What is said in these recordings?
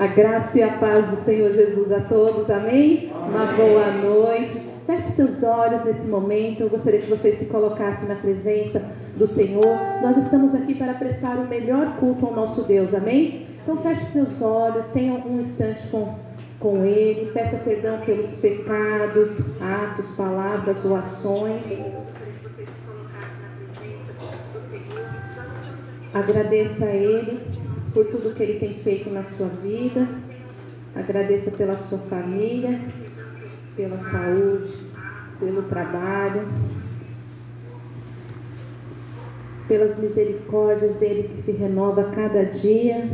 A graça e a paz do Senhor Jesus a todos, amém? Uma boa noite. Feche seus olhos nesse momento. Eu gostaria que vocês se colocassem na presença do Senhor. Nós estamos aqui para prestar o melhor culto ao nosso Deus, amém? Então feche seus olhos, tenha um instante com Ele, peça perdão pelos pecados, atos, palavras ou ações. Agradeça a Ele por tudo que Ele tem feito na sua vida. Agradeça pela sua família, pela saúde, pelo trabalho, pelas misericórdias dele que se renova a cada dia.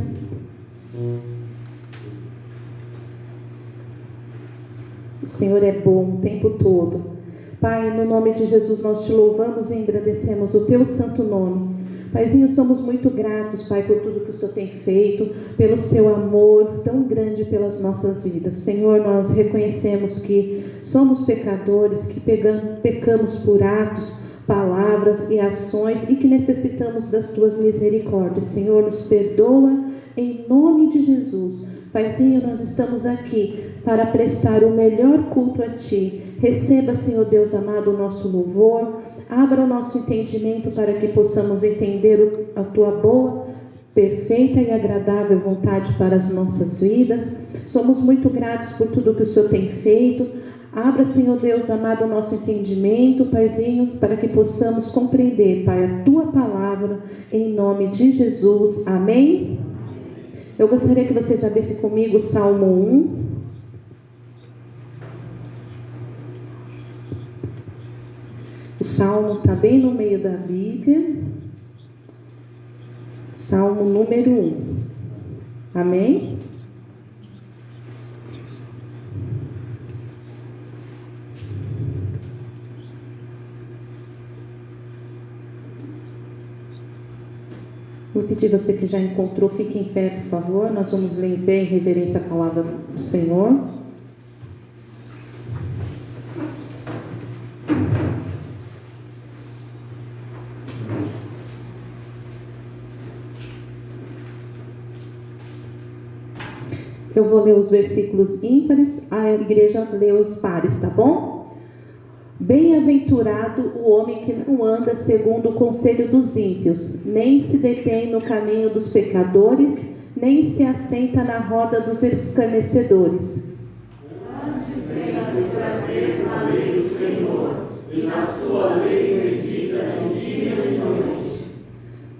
O Senhor é bom o tempo todo. Pai, no nome de Jesus nós te louvamos e agradecemos o teu santo nome. Paizinho, somos muito gratos, Pai, por tudo que o Senhor tem feito, pelo seu amor tão grande pelas nossas vidas. Senhor, nós reconhecemos que somos pecadores, que pecamos por atos, palavras e ações e que necessitamos das tuas misericórdias. Senhor, nos perdoa em nome de Jesus. Paizinho, nós estamos aqui para prestar o melhor culto a Ti. Receba, Senhor Deus amado, o nosso louvor. Abra o nosso entendimento para que possamos entender a Tua boa, perfeita e agradável vontade para as nossas vidas. Somos muito gratos por tudo que o Senhor tem feito. Abra, Senhor Deus amado, o nosso entendimento, Paizinho, para que possamos compreender, Pai, a Tua palavra, em nome de Jesus. Amém? Eu gostaria que vocês abrissem comigo o Salmo 1. O Salmo está bem no meio da Bíblia. Salmo número 1. Amém? Vou pedir você que já encontrou, fique em pé, por favor. Nós vamos ler em pé em reverência à palavra do Senhor. Eu vou ler os versículos ímpares, a igreja lê os pares, tá bom? Bem-aventurado o homem que não anda segundo o conselho dos ímpios, nem se detém no caminho dos pecadores, nem se assenta na roda dos escarnecedores. Antes tem seu prazer na lei do Senhor, e na sua lei medita de dia e de noite.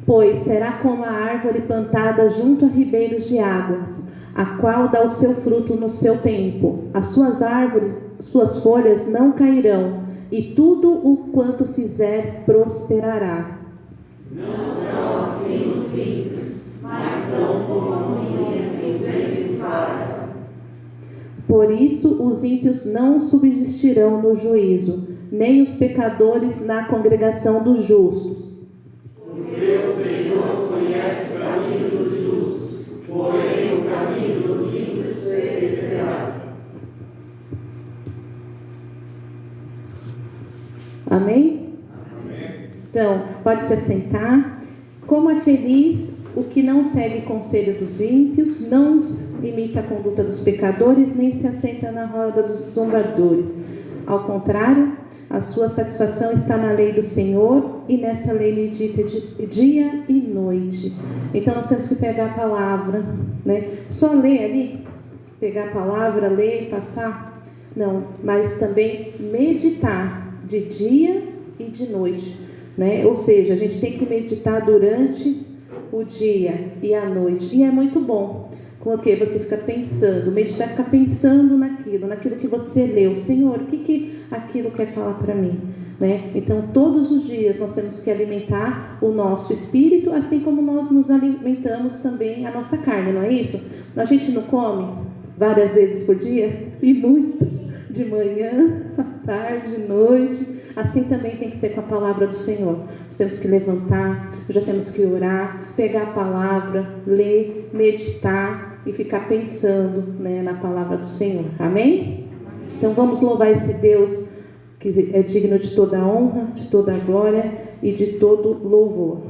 Pois será como a árvore plantada junto a ribeiros de águas, a qual dá o seu fruto no seu tempo. As suas folhas não cairão, e tudo o quanto fizer prosperará. Não são assim os ímpios, mas são como a moinha que o vento espalha. Por isso os ímpios não subsistirão no juízo, nem os pecadores na congregação dos justos. Porque o Senhor conhece o caminho dos justos, porém o caminho dos ímpios perecerá. Amém? Amém. Então, pode se assentar. Como é feliz o que não segue conselho dos ímpios, não imita a conduta dos pecadores, nem se assenta na roda dos zombadores. Ao contrário, a sua satisfação está na lei do Senhor, e nessa lei medita dia e noite. Então nós temos que pegar a palavra, né? Só ler ali, pegar a palavra, ler e passar? Não, mas também meditar de dia e de noite, né? Ou seja, a gente tem que meditar durante o dia e a noite. E é muito bom, porque você fica pensando, meditar, ficar pensando naquilo que você leu. Senhor, o que aquilo quer falar para mim? Né? Então, todos os dias nós temos que alimentar o nosso espírito, assim como nós nos alimentamos também a nossa carne, não é isso? A gente não come várias vezes por dia? E muito, de manhã, à tarde, noite. Assim também tem que ser com a palavra do Senhor. Nós temos que levantar, já temos que orar, pegar a palavra, ler, meditar e ficar pensando, né, na palavra do Senhor. Amém? Então vamos louvar esse Deus que é digno de toda a honra, de toda a glória e de todo louvor.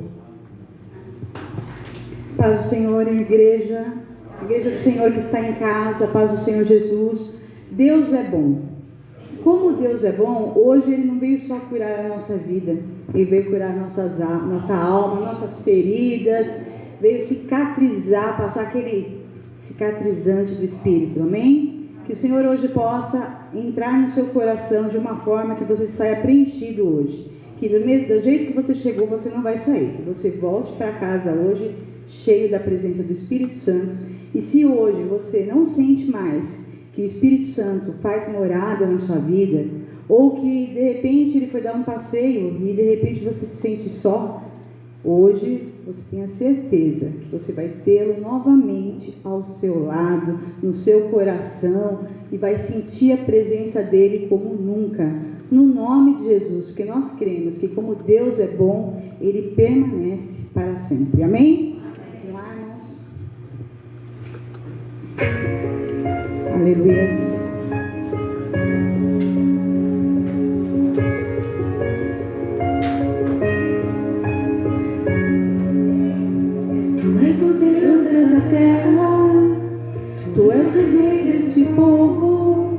Paz do Senhor, igreja. Igreja do Senhor que está em casa, a paz do Senhor Jesus. Deus é bom. Como Deus é bom, hoje Ele não veio só curar a nossa vida, Ele veio curar nossa alma, nossas feridas, veio cicatrizar, passar aquele cicatrizante do Espírito, amém? Que o Senhor hoje possa entrar no seu coração de uma forma que você saia preenchido hoje. Que do jeito que você chegou, você não vai sair. Que você volte para casa hoje cheio da presença do Espírito Santo. E se hoje você não sente mais que o Espírito Santo faz morada na sua vida, ou que de repente ele foi dar um passeio e de repente você se sente só, hoje você tem a certeza que você vai tê-lo novamente ao seu lado, no seu coração, e vai sentir a presença dele como nunca, no nome de Jesus, porque nós cremos que como Deus é bom, ele permanece para sempre, amém? Vamos lá, irmãos. Aleluia. Tu és o rei deste povo,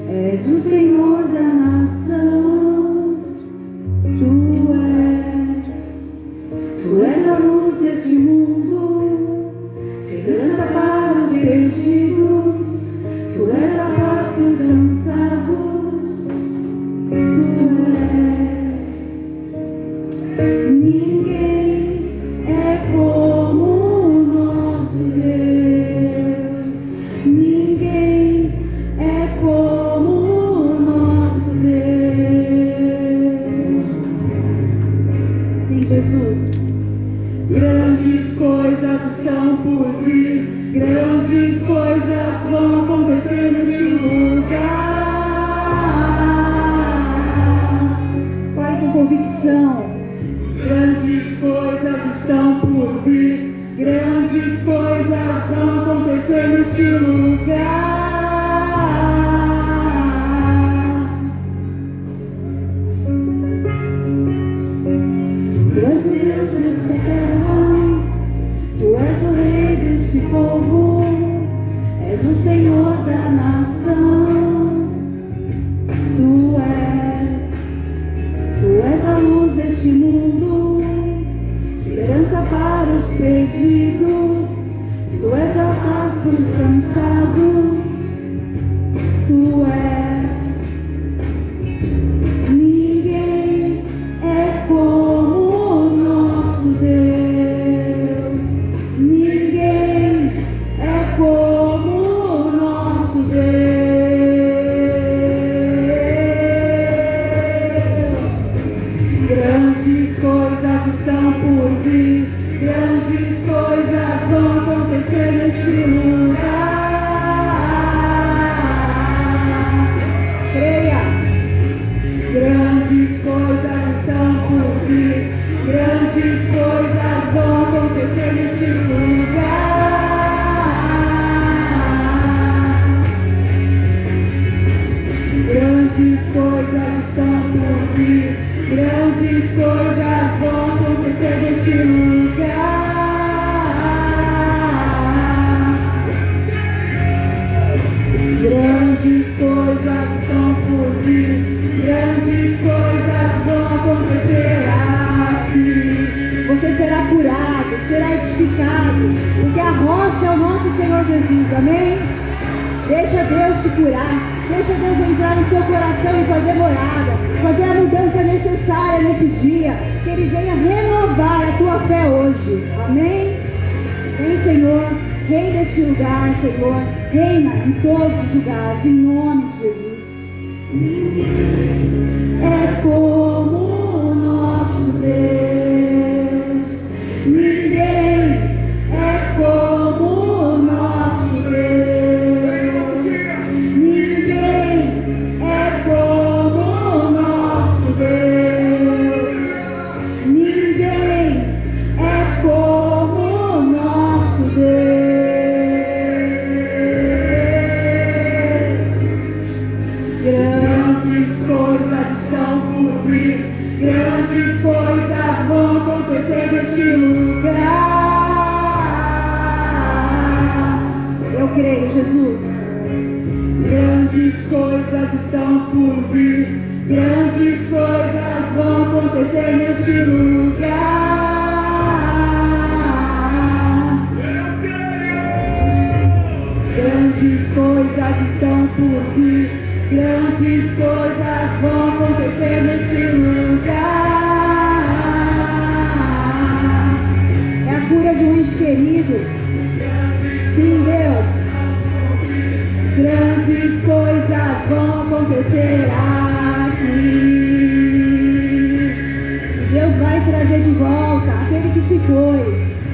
és o Senhor da nação. Tu és a luz deste mundo, segurança para os perdidos. Tu és a paz para os cansados. Tu és. Ninguém é como o nosso Deus. Ninguém é como o nosso Deus. Sim, Jesus. Grandes coisas estão por vir, grandes coisas vão acontecer neste lugar. Fale com convicção. Grandes coisas estão por vir, grandes coisas vão acontecer neste lugar. Tu és o Deus desta terra, Tu és o Rei deste povo, és o Senhor da nação. Tu és a luz deste mundo, esperança para os perdidos. Tu és a paz para os cansados. Tu és. Ninguém é como o nosso Deus. Ninguém é como o nosso Deus. Grandes coisas estão por vir, grandes coisas vão acontecer neste lugar. Creia. Grandes coisas estão por vir, grandes coisas vão acontecer neste lugar. Grandes coisas estão por vir, grandes coisas vão acontecer neste lugar. Grandes coisas estão por vir, grandes coisas vão acontecer aqui. Você será curado, será edificado, porque a rocha é o nosso Senhor Jesus, amém? Deixa Deus te curar. Deixa Deus entrar no seu coração e fazer morada, fazer a mudança necessária nesse dia, que Ele venha renovar a tua fé hoje, amém? Vem, Senhor, reina neste lugar, Senhor, reina em todos os lugares, em nome de Jesus. Ninguém é como o nosso Deus, ninguém é como o nosso Deus. Grandes coisas estão por vir. igreja, Jesus. Grandes coisas estão por vir, grandes coisas vão acontecer neste lugar. Grandes coisas estão por vir, grandes coisas vão acontecer neste lugar. É a cura de um ente querido. Sim, Deus. Grandes coisas vão acontecer aqui. Deus vai trazer de volta aquele que se foi.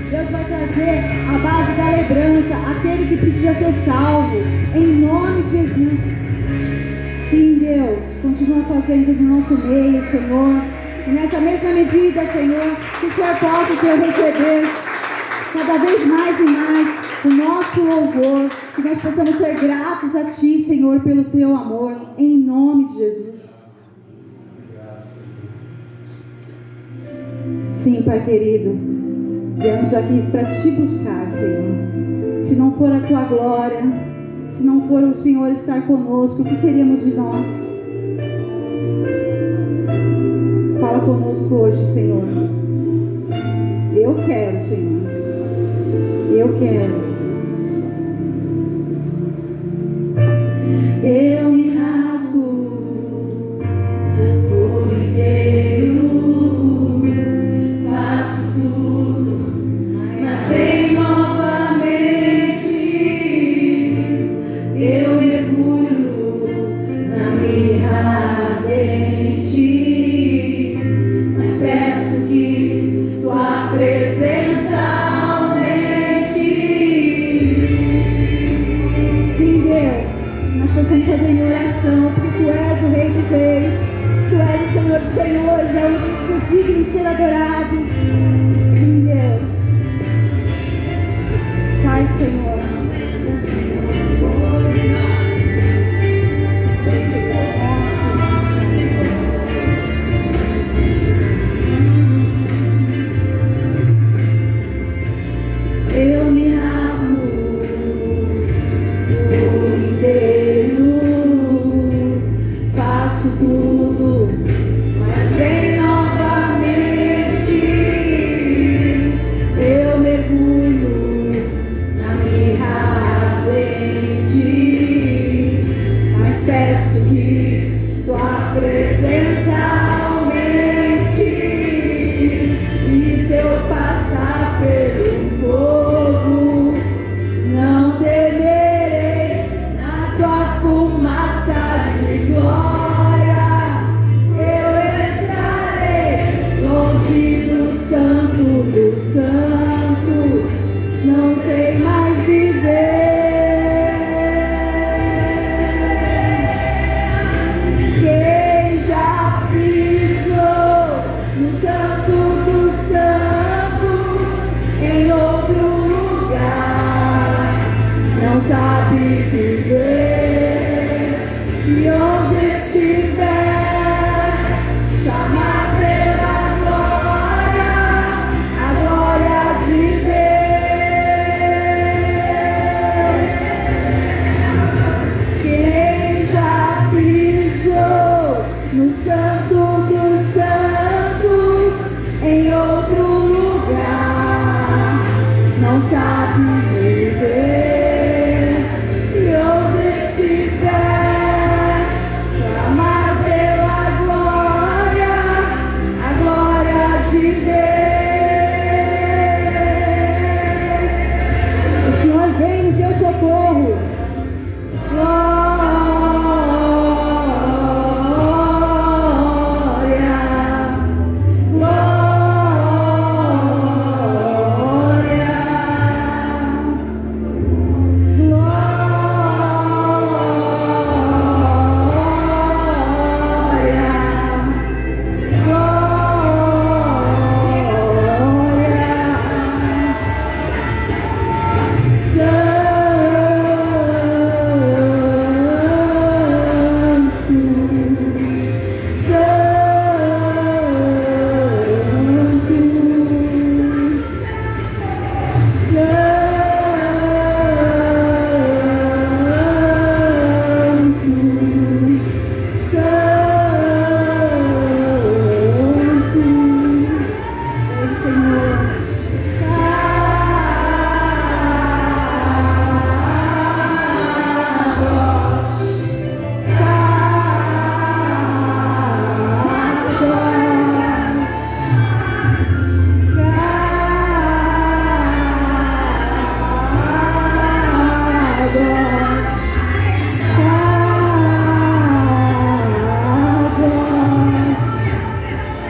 Deus vai trazer a base da lembrança, aquele que precisa ser salvo. Em nome de Jesus. Sim, Deus. Continua fazendo no nosso meio, Senhor. E nessa mesma medida, Senhor, que o Senhor possa, Senhor, receber cada vez mais e mais o nosso louvor, que nós possamos ser gratos a Ti, Senhor, pelo Teu amor, em nome de Jesus. Sim, Pai querido, viemos aqui para Te buscar, Senhor. Se não for a Tua glória, se não for o Senhor estar conosco, o que seríamos de nós? Fala conosco hoje, Senhor. Eu quero, Senhor. Eu quero. Eu me rasgo por inteiro, faço tudo, mas vem novamente. Eu mergulho na mirra ardente, mas peço que tua presença aumente. Sim, Deus. Nós possamos fazer em oração, porque Tu és o Rei dos Reis, Tu és o Senhor dos Senhores, é o único digno de ser adorado. Sim, Deus. Pai, Senhor. Eu me rasgo por inteiro, faço tudo, mas vem novamente. Eu mergulho na mirra ardente, mas peço que tua presença aumente. E se eu passar pelo fogo, não temerei, na tua fumaça de glória eu entrarei, longe do santo dos santos, não sei mais viver. Quem já pisou no santo dos santos, em outro lugar, não sabe viver. E onde estiver, chama pela glória, a glória de Deus. Quem já pisou no santo dos santos, em outro lugar, não sabe viver. E onde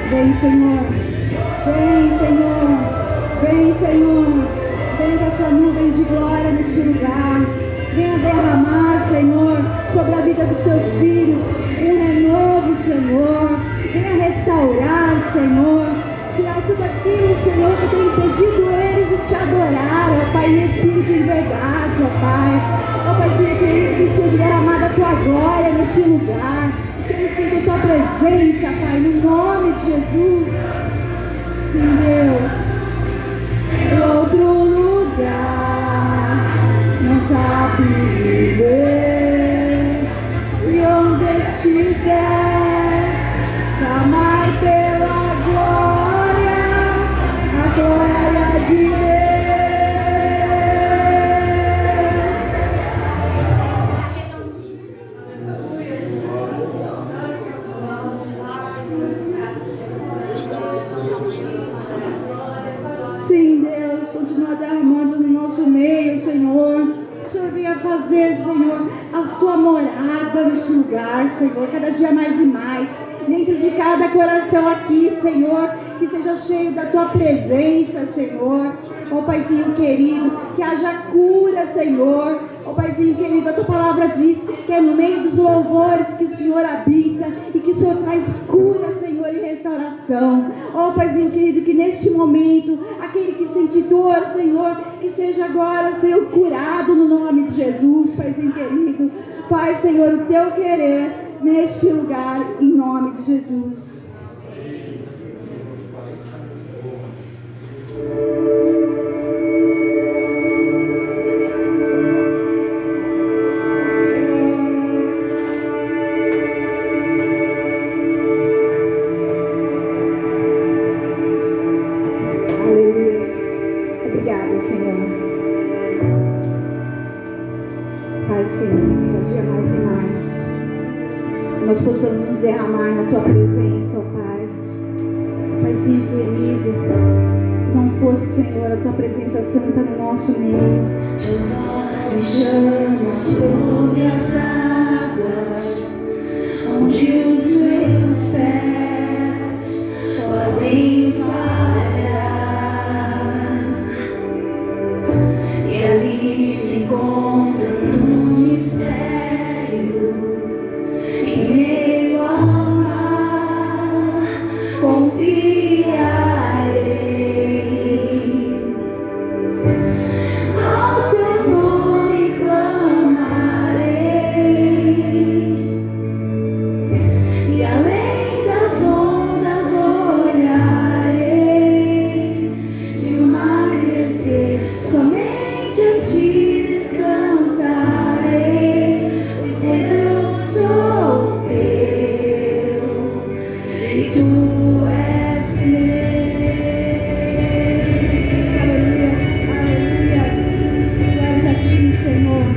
Vem, Senhor. Vem, Senhor. Vem, Senhor. Vem com a sua nuvem de glória neste lugar. Venha derramar, Senhor, sobre a vida dos seus filhos um renovo, Senhor. Venha restaurar, Senhor. Tirar tudo aquilo, Senhor, que tem impedido eles de te adorar, ó Pai, em espírito de verdade, ó Pai. Ó Pai, que seja derramada a tua glória neste lugar. Que eles sintam tua presença, Pai, no nome de Jesus. Sim, Deus. Em outro lugar não sabe viver, e onde estiver clamai pela glória, a glória de Deus. Sim, Deus, continua derramando no nosso meio, Senhor. O Senhor venha fazer, Senhor, a sua morada neste lugar, Senhor, cada dia mais e mais, dentro de cada coração aqui, Senhor, que seja cheio da tua presença, Senhor. Ó Paizinho querido, que haja cura, Senhor. Ó Paizinho querido, a tua palavra diz que é no meio dos louvores que o Senhor habita e que o Senhor traz cura, Senhor, e restauração. Ó Paizinho querido, que neste momento, aquele que sente dor, Senhor, que seja agora, Senhor, curado no nome de Jesus, Paizinho querido. Faz, Senhor, o teu querer neste lugar, em nome de Jesus. Nós possamos nos derramar na tua presença, ó Pai. Paizinho querido, se não fosse, Senhor, a tua presença santa no nosso meio. Voz me chama sobre as águas, onde os meus pés podem falhar, e ali te encontro no mistério. Em meio ao mar, confiarei. Ao teu nome clamarei, e além das ondas olharei. Se o mar crescer, somente a ti descansarei, pois eu sou teu e tu és meu. Aleluia, aleluia. Glória a ti, Senhor.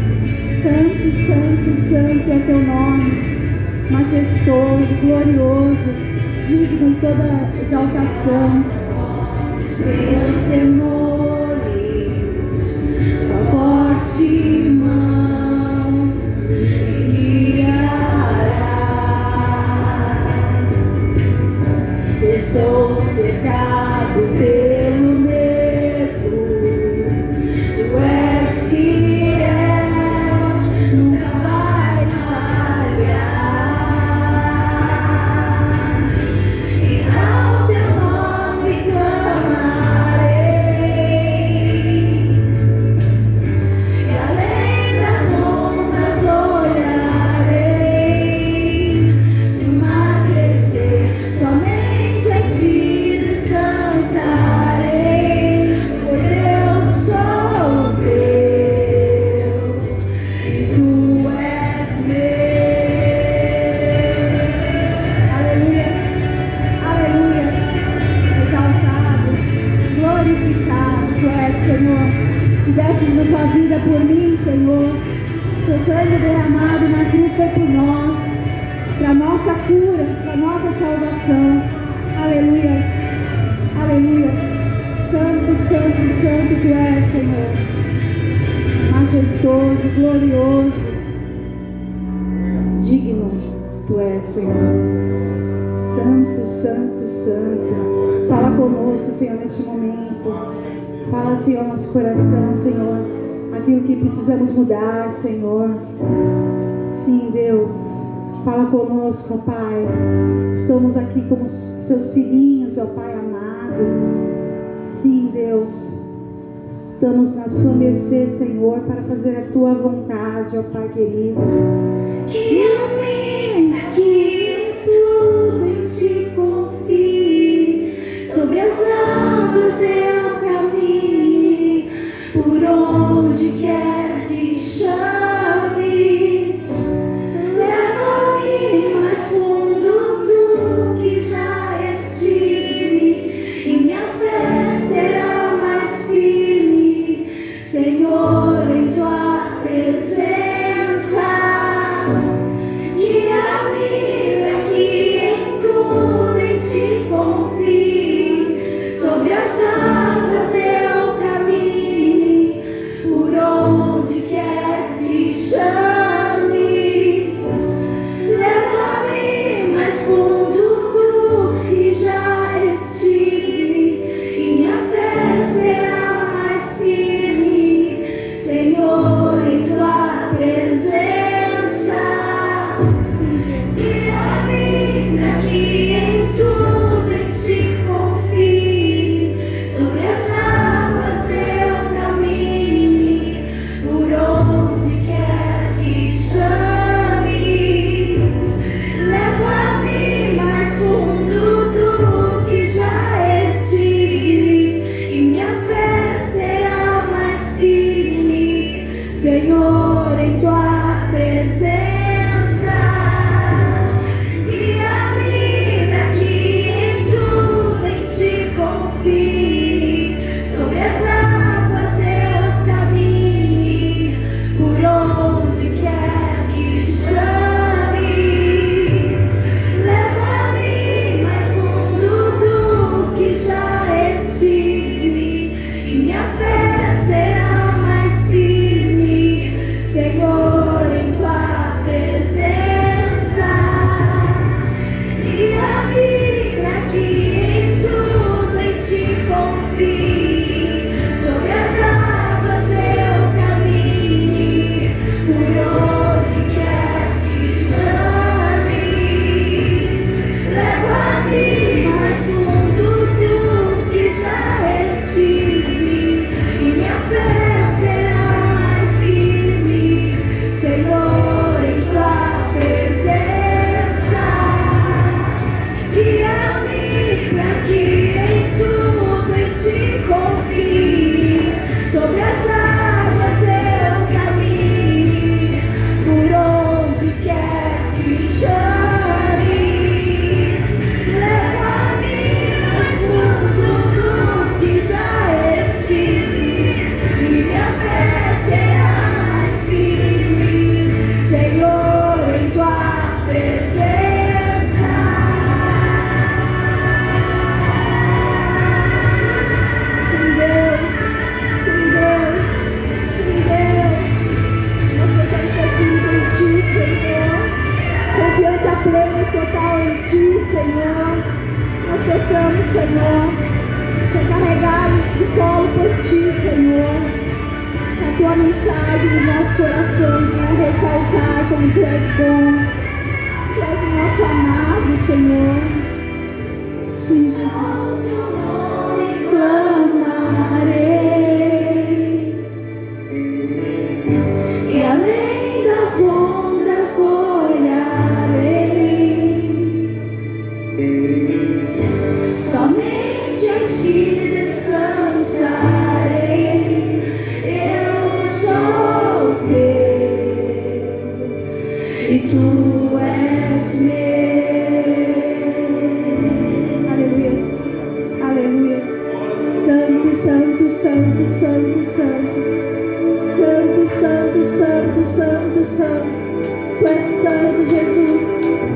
Santo, santo, santo é teu nome. Majestoso, glorioso, digno de toda exaltação. Meus temores, tua forte mão me guiará. Estou cercado pelo medo, tu és fiel, nunca vais falhar. E ao teu nome clamarei, glorificado Tu és, Senhor. Que deste a Sua vida por mim, Senhor. Seu sangue derramado na cruz foi por nós, para nossa cura, para nossa salvação. Aleluia, aleluia. Santo, santo, santo Tu és, Senhor. Majestoso, glorioso, digno Tu és, Senhor. Santo, santo, santo. Fala conosco, Senhor, neste momento. Fala, Senhor, nosso coração, Senhor. Aquilo que precisamos mudar, Senhor. Sim, Deus. Fala conosco, Pai. Estamos aqui como seus filhinhos, ó Pai amado. Sim, Deus. Estamos na sua mercê, Senhor, para fazer a tua vontade, ó Pai querido. Que amém, que em tudo em ti confie, sobre as águas eu caminhe, por onde quer que chames, leva-me mais fundo do que já estive, e minha fé será mais firme, Senhor, em tua presença. Guia-me para que em tudo em ti confie, sobre as águas eu caminhe, por onde quer que chames, leva-me mais fundo do que já estive, e minha fé será mais firme, Senhor, em tua presença. Guia-me para que em tudo em ti confie, sobre as águas eu caminhe, por onde quer que chames, leva-me mais fundo do que já estive, e minha fé será mais firme, Senhor, em tua presença. Guia-me para que em tudo em ti confie, sobre as águas eu caminhe, por onde quer que chames, leva-me mais fundo do que já estive, e minha fé será mais firme, Senhor, em tua presença. Guia-me para que em tudo em ti confie, sobre as águas eu caminhe, por onde quer que chames, leva-me mais fundo do que já estive, e minha fé será mais firme, Senhor, em tua presença. Guia-me para que em tudo em ti confie, sobre as águas eu caminhe, por onde quer que chames, leva-me mais fundo do que já estive, e minha fé será mais firme, Senhor, em tua presença. Sim, Deus, sim, Deus, sim, Deus. Nós precisamos ter em ti, Senhor. Confiança plena e total em ti, Senhor. Nós precisamos, Senhor, ser carregados de colo por ti, Senhor. Que a tua mensagem nos nossos corações venha ressaltar como tu és bom. Tu és o nosso amado, Senhor. Sim, Jesus. Teu nome Clamarei. e além das ondas olharei, somente em ti descansarei. Eu sou teu e tu és meu. Aleluia. Aleluia. Santo, santo, santo, santo. Santo, santo, santo, santo, santo. Tu és santo, Jesus,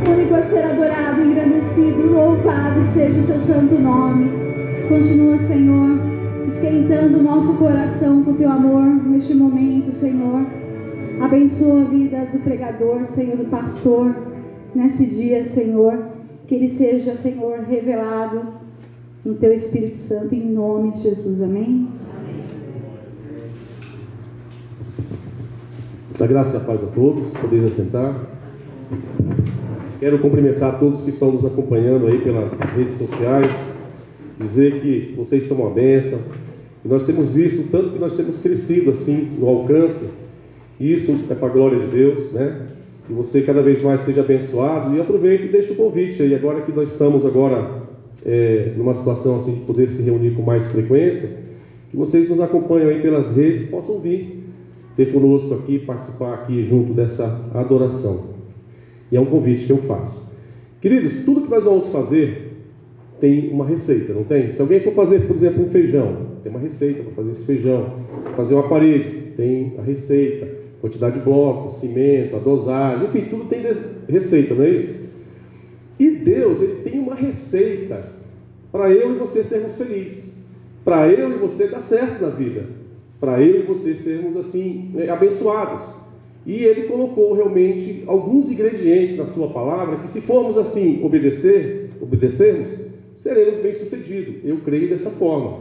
único a ser adorado, engrandecido, louvado seja o seu santo nome. Continua, Senhor, esquentando o nosso coração com o teu amor neste momento, Senhor. Abençoa a vida do pregador, Senhor, do pastor, nesse dia, Senhor. Que ele seja, Senhor, revelado no teu Espírito Santo, em nome de Jesus. Amém? A graça e a paz a todos, podeis assentar. Quero cumprimentar todos que estão nos acompanhando aí pelas redes sociais, dizer que vocês são uma bênção, e nós temos visto tanto que nós temos crescido assim no alcance, e isso é para a glória de Deus, né? Que você cada vez mais seja abençoado, e aproveite e deixe o convite aí, agora que nós estamos numa situação assim de poder se reunir com mais frequência, que vocês nos acompanham aí pelas redes, possam vir ter conosco aqui, participar aqui junto dessa adoração. E é um convite que eu faço. Queridos, tudo que nós vamos fazer tem uma receita, não tem? Se alguém for fazer, por exemplo, um feijão, tem uma receita para fazer esse feijão. Fazer uma parede, tem a receita. Quantidade de blocos, cimento, a dosagem, enfim, tudo tem receita, não é isso? E Deus, Ele tem uma receita para eu e você sermos felizes. Para eu e você dar certo na vida. Para eu e você sermos assim, abençoados. E Ele colocou realmente alguns ingredientes na sua palavra, que se formos assim obedecermos, seremos bem-sucedidos. Eu creio dessa forma.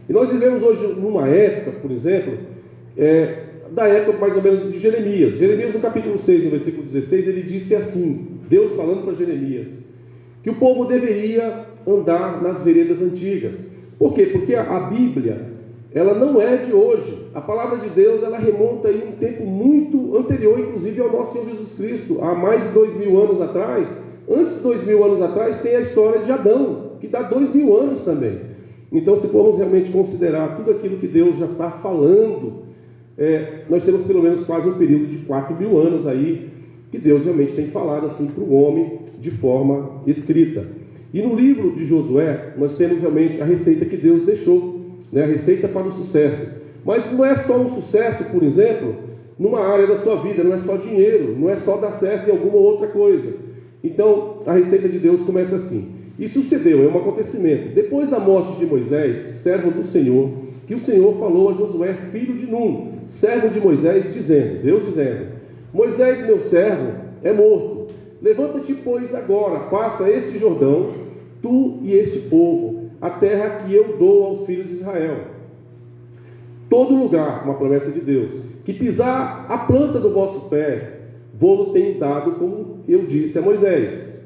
E nós vivemos hoje numa época, por exemplo, da época mais ou menos de Jeremias. Jeremias no capítulo 6, no versículo 16, ele disse assim, Deus falando para Jeremias, que o povo deveria andar nas veredas antigas. Por quê? Porque a Bíblia, ela não é de hoje. A palavra de Deus, ela remonta aí um tempo muito anterior, inclusive ao nosso Senhor Jesus Cristo. Há mais de 2000 anos atrás, antes de 2000 anos atrás, tem a história de Adão, que dá 2000 anos também. Então, se formos realmente considerar tudo aquilo que Deus já está falando, nós temos pelo menos quase um período de 4000 anos aí, que Deus realmente tem falado assim para o homem de forma escrita. E no livro de Josué, nós temos realmente a receita que Deus deixou, né? A receita para o sucesso. Mas não é só um sucesso, por exemplo, numa área da sua vida, não é só dinheiro, não é só dar certo em alguma outra coisa. Então, a receita de Deus começa assim. E sucedeu, é um acontecimento. Depois da morte de Moisés, servo do Senhor, que o Senhor falou a Josué, filho de Num, servo de Moisés, dizendo, Deus dizendo, Moisés, meu servo, é morto. Levanta-te, pois, agora, passa este Jordão, tu e este povo, a terra que eu dou aos filhos de Israel. Todo lugar, uma promessa de Deus, que pisar a planta do vosso pé, vou-lo tenho dado, como eu disse a Moisés.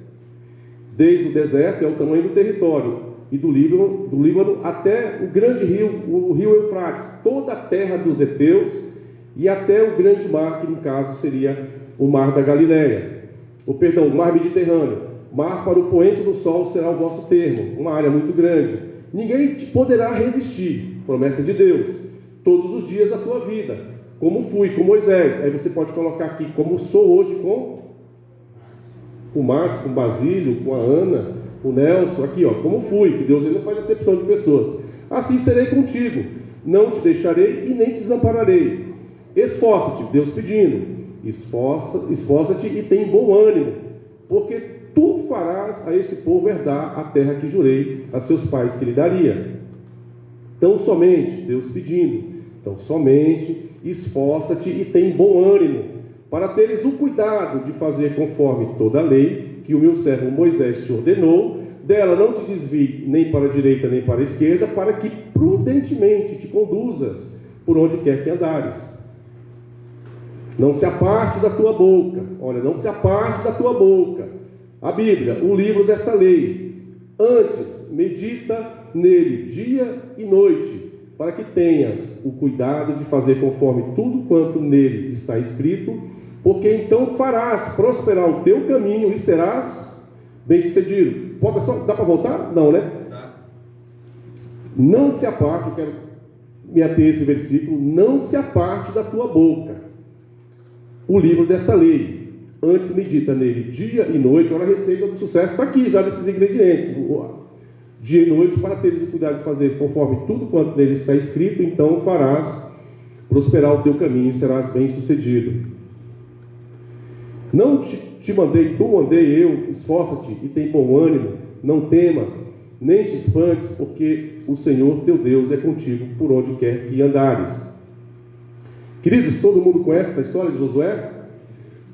Desde o deserto, é o tamanho do território, e do Líbano até o grande rio, o rio Eufrates, toda a terra dos heteus, e até o grande mar, que no caso seria o mar da Galileia. O mar Mediterrâneo. Mar para o poente do sol será o vosso termo, uma área muito grande. Ninguém te poderá resistir, promessa de Deus, todos os dias da tua vida, como fui com Moisés. Aí você pode colocar aqui, como sou hoje com o Marcos, com o Basílio, com a Ana, o Nelson, aqui ó, como fui, que Deus ele não faz acepção de pessoas. Assim serei contigo, não te deixarei e nem te desampararei. Esforça-te, Deus pedindo, esforça-te e tem bom ânimo, porque tu farás a esse povo herdar a terra que jurei a seus pais que lhe daria. Então somente, Deus pedindo, então somente esforça-te e tem bom ânimo, para teres o cuidado de fazer conforme toda a lei que o meu servo Moisés te ordenou, dela não te desvie nem para a direita nem para a esquerda, para que prudentemente te conduzas por onde quer que andares. Não se aparte da tua boca, olha, não se aparte da tua boca a Bíblia, o livro desta lei. Antes, medita nele dia e noite, para que tenhas o cuidado de fazer conforme tudo quanto nele está escrito, porque então farás prosperar o teu caminho e serás bem-sucedido. Dá para voltar? Não, né? Não se aparte, eu quero me ater a esse versículo, não se aparte da tua boca o livro desta lei. Antes medita nele dia e noite. Olha, a receita do sucesso está aqui já desses ingredientes. dia e noite, para teres o cuidado de fazer conforme tudo quanto nele está escrito, então farás prosperar o teu caminho e serás bem-sucedido. Não te mandei, tu mandei eu, esforça-te e tem bom ânimo, não temas, nem te espantes, porque o Senhor teu Deus é contigo por onde quer que andares. Queridos, todo mundo conhece essa história de Josué?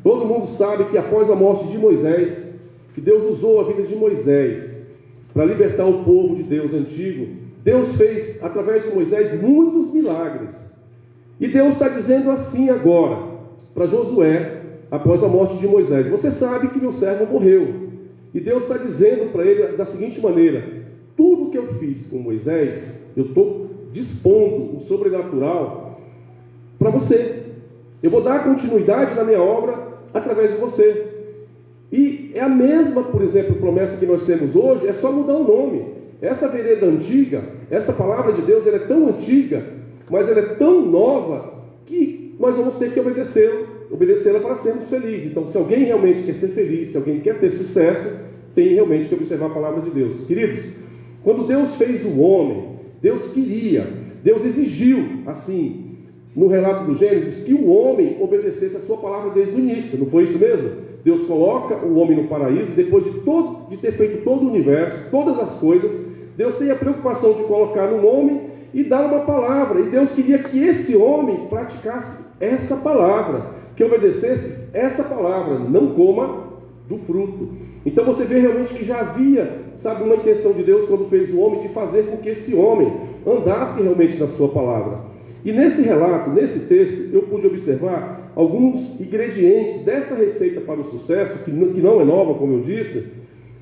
Todo mundo sabe que após a morte de Moisés, que Deus usou a vida de Moisés para libertar o povo de Deus antigo. Deus fez, através de Moisés, muitos milagres. E Deus está dizendo assim agora, para Josué, após a morte de Moisés: você sabe que meu servo morreu. E Deus está dizendo para ele da seguinte maneira: tudo que eu fiz com Moisés, eu estou dispondo o sobrenatural para você. Eu vou dar continuidade na minha obra através de você. E é a mesma, por exemplo, promessa que nós temos hoje, é só mudar o nome. Essa vereda antiga, essa palavra de Deus, ela é tão antiga, mas ela é tão nova, que nós vamos ter que obedecê-la para sermos felizes. Então, se alguém realmente quer ser feliz, se alguém quer ter sucesso, tem realmente que observar a palavra de Deus. Queridos, quando Deus fez o homem, Deus queria, Deus exigiu, assim, no relato do Gênesis, que o homem obedecesse a sua palavra desde o início. Não foi isso mesmo? Deus coloca o homem no paraíso, depois de ter feito todo o universo, todas as coisas, Deus tem a preocupação de colocar no homem e dar uma palavra. E Deus queria que esse homem praticasse essa palavra, que obedecesse essa palavra, não coma do fruto. Então você vê realmente que já havia, sabe, uma intenção de Deus quando fez o homem, de fazer com que esse homem andasse realmente na sua palavra. E nesse relato, nesse texto, eu pude observar alguns ingredientes dessa receita para o sucesso, que não é nova, como eu disse.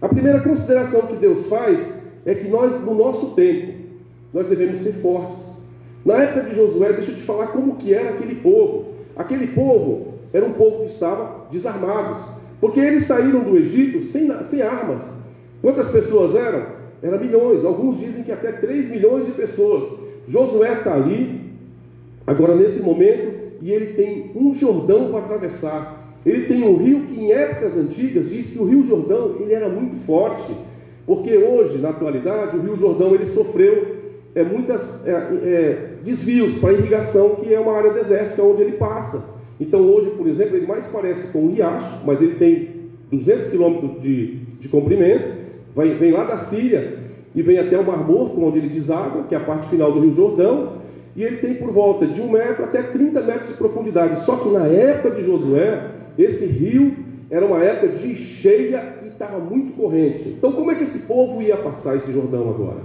A primeira consideração que Deus faz é que nós, no nosso tempo, nós devemos ser fortes. Na época de Josué, deixa eu te falar como que era aquele povo. Aquele povo era um povo que estava desarmados, porque eles saíram do Egito sem armas. Quantas pessoas eram? Eram milhões, alguns dizem que até 3 milhões de pessoas. Josué está ali, agora nesse momento, e ele tem um Jordão para atravessar. Ele tem um rio que em épocas antigas diz que o Rio Jordão ele era muito forte, porque hoje, na atualidade, o Rio Jordão ele sofreu muitos desvios para irrigação, que é uma área desértica onde ele passa. Então hoje, por exemplo, ele mais parece com um riacho, mas ele tem 200 quilômetros de comprimento, vem lá da Síria e vem até o Mar Morto, onde ele deságua, que é a parte final do Rio Jordão. E ele tem por volta de 1 metro até 30 metros de profundidade. Só que na época de Josué, esse rio era uma época de cheia e estava muito corrente. Então como é que esse povo ia passar esse Jordão agora?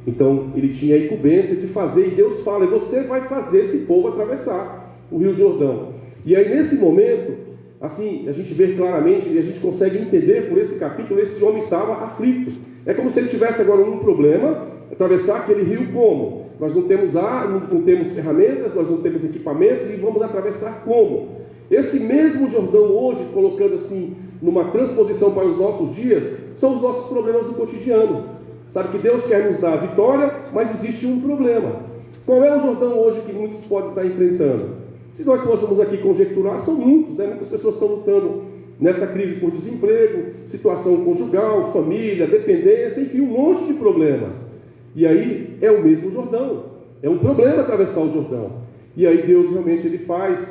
Então ele tinha a incumbência de fazer, e Deus fala: e você vai fazer esse povo atravessar o Rio Jordão. E aí nesse momento, assim, a gente vê claramente, e a gente consegue entender por esse capítulo, esse homem estava aflito. É como se ele tivesse agora um problema, atravessar aquele rio como? Nós não temos ar, não temos ferramentas, nós não temos equipamentos, e vamos atravessar como? Esse mesmo Jordão hoje, colocando assim, numa transposição para os nossos dias, são os nossos problemas do cotidiano. Sabe que Deus quer nos dar a vitória, mas existe um problema. Qual é o Jordão hoje que muitos podem estar enfrentando? Se nós fôssemos aqui conjecturar, são muitos, né? Muitas pessoas estão lutando nessa crise por desemprego, situação conjugal, família, dependência, enfim, um monte de problemas. E aí é o mesmo Jordão, é um problema atravessar o Jordão. E aí Deus realmente ele faz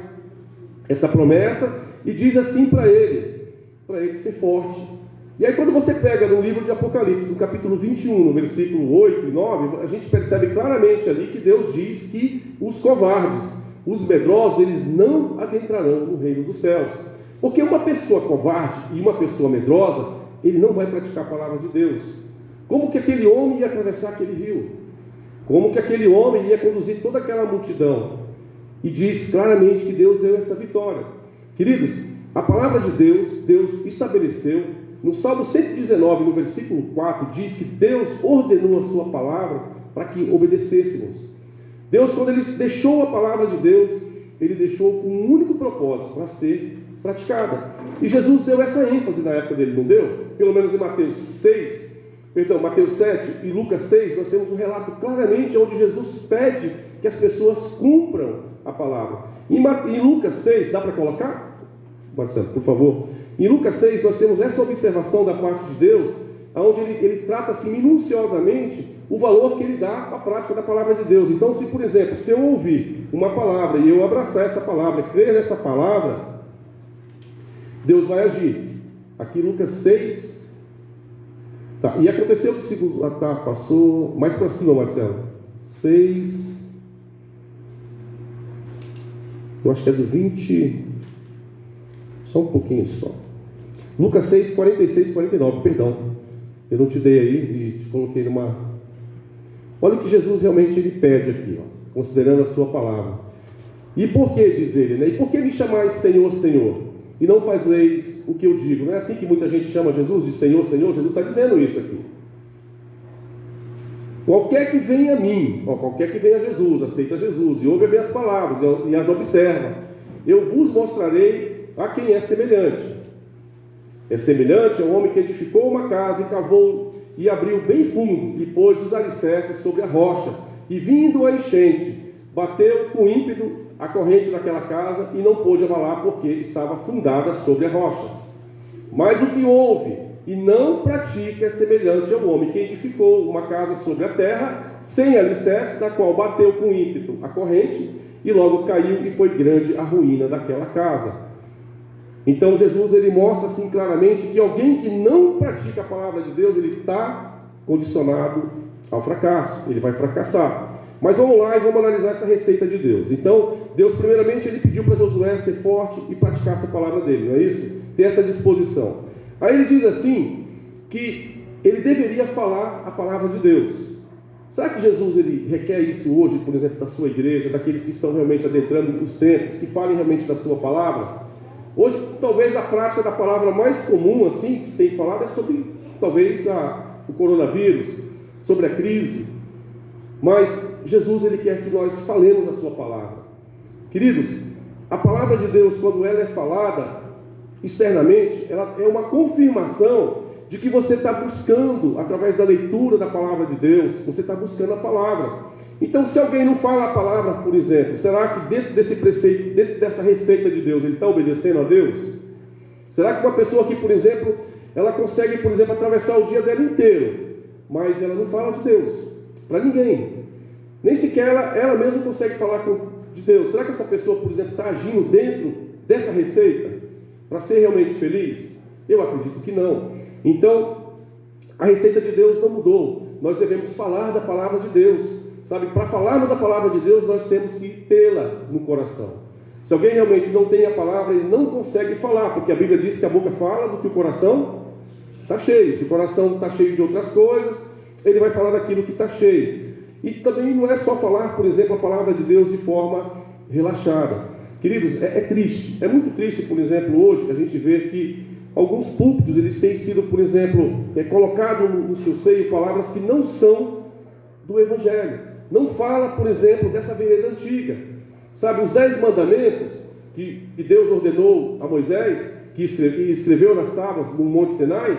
essa promessa e diz assim para ele ser forte. E aí quando você pega no livro de Apocalipse, no capítulo 21, no versículo 8 e 9, a gente percebe claramente ali que Deus diz que os covardes, os medrosos, eles não adentrarão no reino dos céus. Porque uma pessoa covarde e uma pessoa medrosa, ele não vai praticar a palavra de Deus. Como que aquele homem ia atravessar aquele rio? Como que aquele homem ia conduzir toda aquela multidão? E diz claramente que Deus deu essa vitória. Queridos, a palavra de Deus, Deus estabeleceu. No Salmo 119, no versículo 4, diz que Deus ordenou a sua palavra para que obedecêssemos. Deus, quando Ele deixou a palavra de Deus, Ele deixou com um único propósito, para ser praticada. E Jesus deu essa ênfase na época dele, não deu? Pelo menos em Mateus 7 e Lucas 6, nós temos um relato claramente onde Jesus pede que as pessoas cumpram a palavra. Em Lucas 6, dá para colocar? Marcelo, por favor. Em Lucas 6, nós temos essa observação da parte de Deus, onde ele trata assim, minuciosamente o valor que ele dá à prática da palavra de Deus. Então, se por exemplo, se eu ouvir uma palavra e eu abraçar essa palavra, crer nessa palavra, Deus vai agir. Aqui Lucas 6. Tá, e aconteceu que passou mais para cima, Marcelo. 6. Eu acho que é do 20. Só um pouquinho só. Lucas 6, 46 e 49, perdão. Eu não te dei aí e te coloquei numa... Olha o que Jesus realmente ele pede aqui, ó, considerando a sua palavra. E por que, diz ele, né? E por que me chamais Senhor, Senhor? E não fazeis o que eu digo? Não é assim que muita gente chama Jesus de Senhor, Senhor? Jesus está dizendo isso aqui. Qualquer que venha a mim, qualquer que venha a Jesus, aceita Jesus e ouve as minhas palavras e as observa, eu vos mostrarei a quem é semelhante. É semelhante ao homem que edificou uma casa e cavou e abriu bem fundo e pôs os alicerces sobre a rocha. E vindo a enchente, bateu com ímpeto a corrente daquela casa e não pôde abalar porque estava fundada sobre a rocha. Mas o que ouve e não pratica é semelhante ao homem que edificou uma casa sobre a terra, sem alicerce, da qual bateu com ímpeto a corrente e logo caiu e foi grande a ruína daquela casa. Então Jesus ele mostra assim claramente que alguém que não pratica a palavra de Deus, ele está condicionado ao fracasso, ele vai fracassar. Mas vamos lá e vamos analisar essa receita de Deus. Então, Deus primeiramente ele pediu para Josué ser forte e praticar essa palavra dele, não é isso? Ter essa disposição. Aí ele diz assim, que ele deveria falar a palavra de Deus. Será que Jesus ele requer isso hoje, por exemplo, da sua igreja, daqueles que estão realmente adentrando os tempos, que falem realmente da sua palavra? Hoje, talvez a prática da palavra mais comum, assim, que se tem falado, é sobre, talvez, o coronavírus, sobre a crise. Mas Jesus, ele quer que nós falemos a sua palavra. Queridos, a palavra de Deus, quando ela é falada externamente, ela é uma confirmação de que você está buscando, através da leitura da palavra de Deus, você está buscando a palavra. Então, se alguém não fala a palavra, por exemplo, será que dentro desse preceito, dentro dessa receita de Deus, ele está obedecendo a Deus? Será que uma pessoa que, por exemplo, ela consegue, por exemplo, atravessar o dia dela inteiro, mas ela não fala de Deus para ninguém, nem sequer ela mesma consegue falar de Deus? Será que essa pessoa, por exemplo, está agindo dentro dessa receita para ser realmente feliz? Eu acredito que não. Então, a receita de Deus não mudou. Nós devemos falar da palavra de Deus. Sabe, para falarmos a palavra de Deus, nós temos que tê-la no coração. Se alguém realmente não tem a palavra, ele não consegue falar, porque a Bíblia diz que a boca fala do que o coração está cheio. Se o coração está cheio de outras coisas, ele vai falar daquilo que está cheio. E também não é só falar, por exemplo, a palavra de Deus de forma relaxada. Queridos, é triste, é muito triste, por exemplo, hoje, a gente vê que alguns púlpitos, eles têm sido, por exemplo, colocado no seu seio palavras que não são do Evangelho. Não fala, por exemplo, dessa vereda antiga. Sabe, os 10 mandamentos que Deus ordenou a Moisés, que escreveu nas tábuas no Monte Sinai,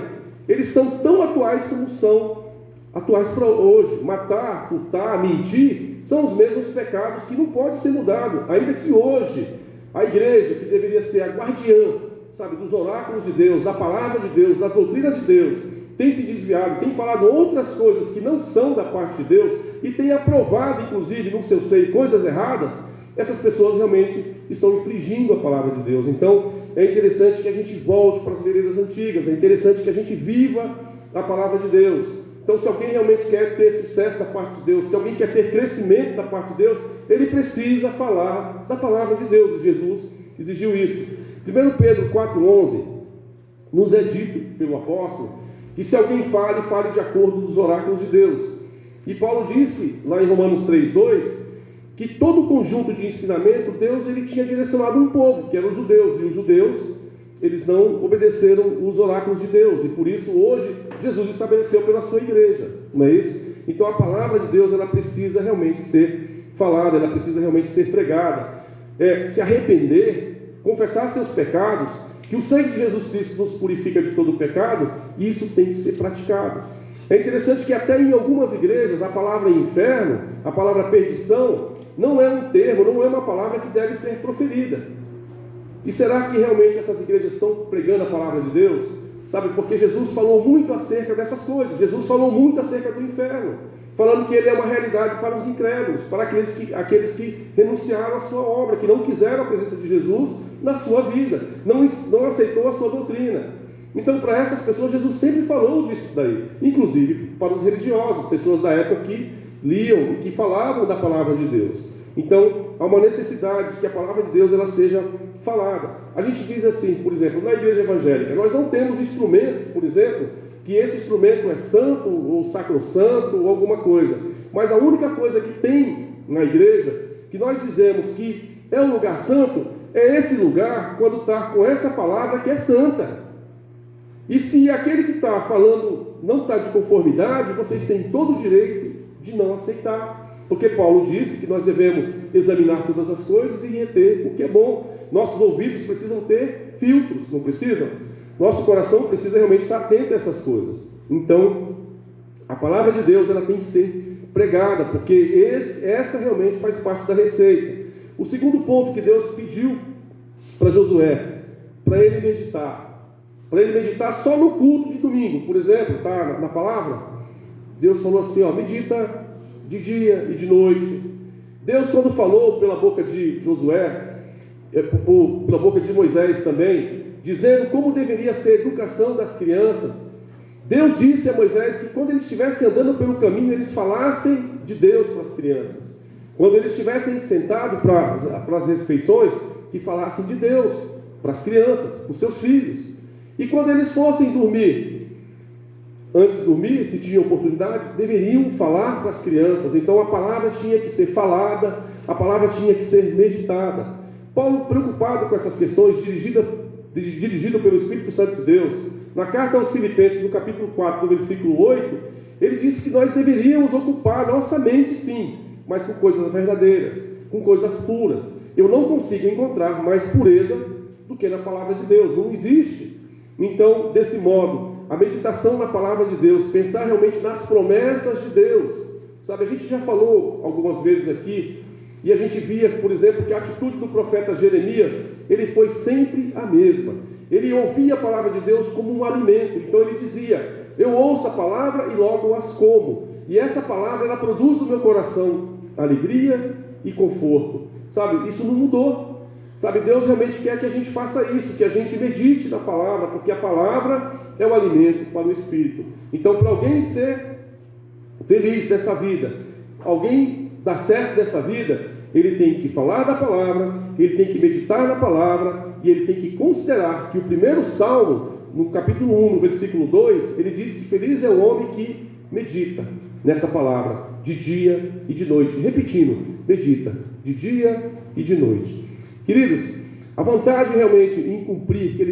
eles são tão atuais como são atuais para hoje. Matar, furtar, mentir, são os mesmos pecados que não pode ser mudado. Ainda que hoje a igreja, que deveria ser a guardiã, sabe, dos oráculos de Deus, da palavra de Deus, das doutrinas de Deus, tem se desviado, tem falado outras coisas que não são da parte de Deus e tem aprovado, inclusive, no seu seio coisas erradas, essas pessoas realmente estão infringindo a palavra de Deus. Então, é interessante que a gente volte para as veredas antigas, é interessante que a gente viva a palavra de Deus. Então, se alguém realmente quer ter sucesso da parte de Deus, se alguém quer ter crescimento da parte de Deus, ele precisa falar da palavra de Deus, e Jesus exigiu isso. 1 Pedro 4,11, nos é dito pelo apóstolo, que se alguém fale de acordo com os oráculos de Deus. E Paulo disse, lá em Romanos 3,2, que todo o conjunto de ensinamento, Deus ele tinha direcionado um povo, que eram os judeus, e os judeus, eles não obedeceram os oráculos de Deus, e por isso hoje, Jesus estabeleceu pela sua igreja, não é isso? Então a palavra de Deus, ela precisa realmente ser falada, ela precisa realmente ser pregada, se arrepender, confessar seus pecados, que o sangue de Jesus Cristo nos purifica de todo o pecado, e isso tem que ser praticado. É interessante que até em algumas igrejas a palavra inferno, a palavra perdição, não é um termo, não é uma palavra que deve ser proferida. E será que realmente essas igrejas estão pregando a palavra de Deus? Sabe, porque Jesus falou muito acerca dessas coisas. Jesus falou muito acerca do inferno, falando que ele é uma realidade para os incrédulos, para aqueles que renunciaram à sua obra, que não quiseram a presença de Jesus na sua vida, não aceitou a sua doutrina. Então, para essas pessoas, Jesus sempre falou disso daí, inclusive para os religiosos, pessoas da época que liam e que falavam da palavra de Deus. Então, há uma necessidade de que a palavra de Deus ela seja falada. A gente diz assim, por exemplo, na igreja evangélica, nós não temos instrumentos, por exemplo, que esse instrumento é santo ou sacrossanto ou alguma coisa. Mas a única coisa que tem na igreja, que nós dizemos que é um lugar santo, é esse lugar quando está com essa palavra que é santa. E se aquele que está falando não está de conformidade, vocês têm todo o direito de não aceitar. Porque Paulo disse que nós devemos examinar todas as coisas e reter o que é bom. Nossos ouvidos precisam ter filtros, não precisam? Nosso coração precisa realmente estar atento a essas coisas. Então, a palavra de Deus ela tem que ser pregada, porque essa realmente faz parte da receita. O segundo ponto que Deus pediu para Josué, para ele meditar só no culto de domingo, por exemplo, tá na palavra, Deus falou assim, medita de dia e de noite. Deus, quando falou pela boca de Josué, pela boca de Moisés também, dizendo como deveria ser a educação das crianças, Deus disse a Moisés que quando eles estivessem andando pelo caminho, eles falassem de Deus para as crianças. Quando eles estivessem sentados para as refeições, que falassem de Deus para as crianças, para os seus filhos. E quando eles fossem dormir, antes de dormir, se tinham oportunidade, deveriam falar para as crianças. Então a palavra tinha que ser falada, a palavra tinha que ser meditada. Paulo, preocupado com essas questões, dirigido pelo Espírito Santo de Deus, na carta aos Filipenses, no capítulo 4, no versículo 8, ele disse que nós deveríamos ocupar nossa mente, sim, mas com coisas verdadeiras, com coisas puras. Eu não consigo encontrar mais pureza do que na palavra de Deus, não existe. Então, desse modo, a meditação na palavra de Deus, pensar realmente nas promessas de Deus, sabe, a gente já falou algumas vezes aqui, e a gente via, por exemplo, que a atitude do profeta Jeremias, ele foi sempre a mesma. Ele ouvia a palavra de Deus como um alimento. Então ele dizia, eu ouço a palavra e logo as como. E essa palavra, ela produz no meu coração alegria e conforto. Sabe, isso não mudou. Sabe, Deus realmente quer que a gente faça isso, que a gente medite na palavra, porque a palavra é o alimento para o Espírito. Então, para alguém ser feliz dessa vida, alguém dar certo dessa vida, ele tem que falar da palavra, ele tem que meditar na palavra, e ele tem que considerar que o primeiro salmo, no capítulo 1, no versículo 2, ele diz que feliz é o homem que medita nessa palavra, de dia e de noite. Repetindo, medita, de dia e de noite. Queridos, a vantagem realmente em cumprir, que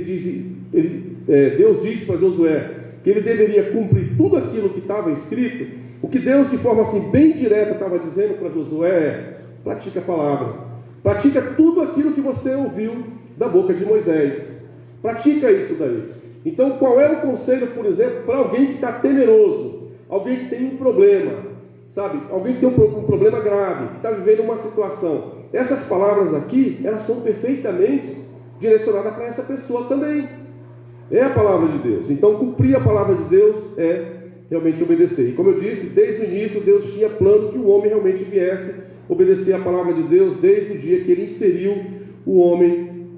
Deus diz para Josué, que ele deveria cumprir tudo aquilo que estava escrito, o que Deus de forma assim bem direta estava dizendo para Josué é, pratica a palavra, pratica tudo aquilo que você ouviu da boca de Moisés, pratica isso daí. Então qual é o conselho, por exemplo, para alguém que está temeroso, alguém que tem um problema, sabe, alguém que tem um problema grave, que está vivendo uma situação? Essas palavras aqui, elas são perfeitamente direcionadas para essa pessoa também, é a palavra de Deus. Então cumprir a palavra de Deus é realmente obedecer. E como eu disse, desde o início Deus tinha plano que o homem realmente viesse obedecer a palavra de Deus desde o dia que ele inseriu o homem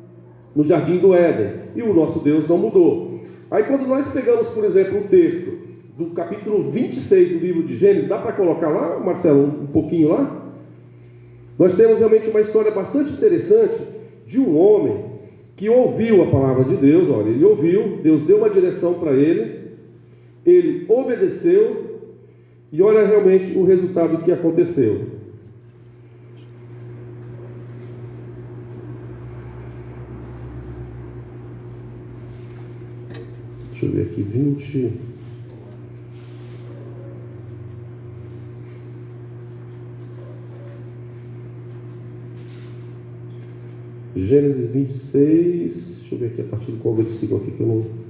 no jardim do Éden. E o nosso Deus não mudou. Aí quando nós pegamos, por exemplo, o texto do capítulo 26 do livro de Gênesis, dá para colocar lá, Marcelo, um pouquinho lá? Nós temos realmente uma história bastante interessante de um homem que ouviu a palavra de Deus. Olha, ele ouviu, Deus deu uma direção para ele obedeceu, e olha realmente o resultado que aconteceu. Deixa eu ver aqui, 20. Gênesis 26. Deixa eu ver aqui a partir do qual versículo aqui que eu não.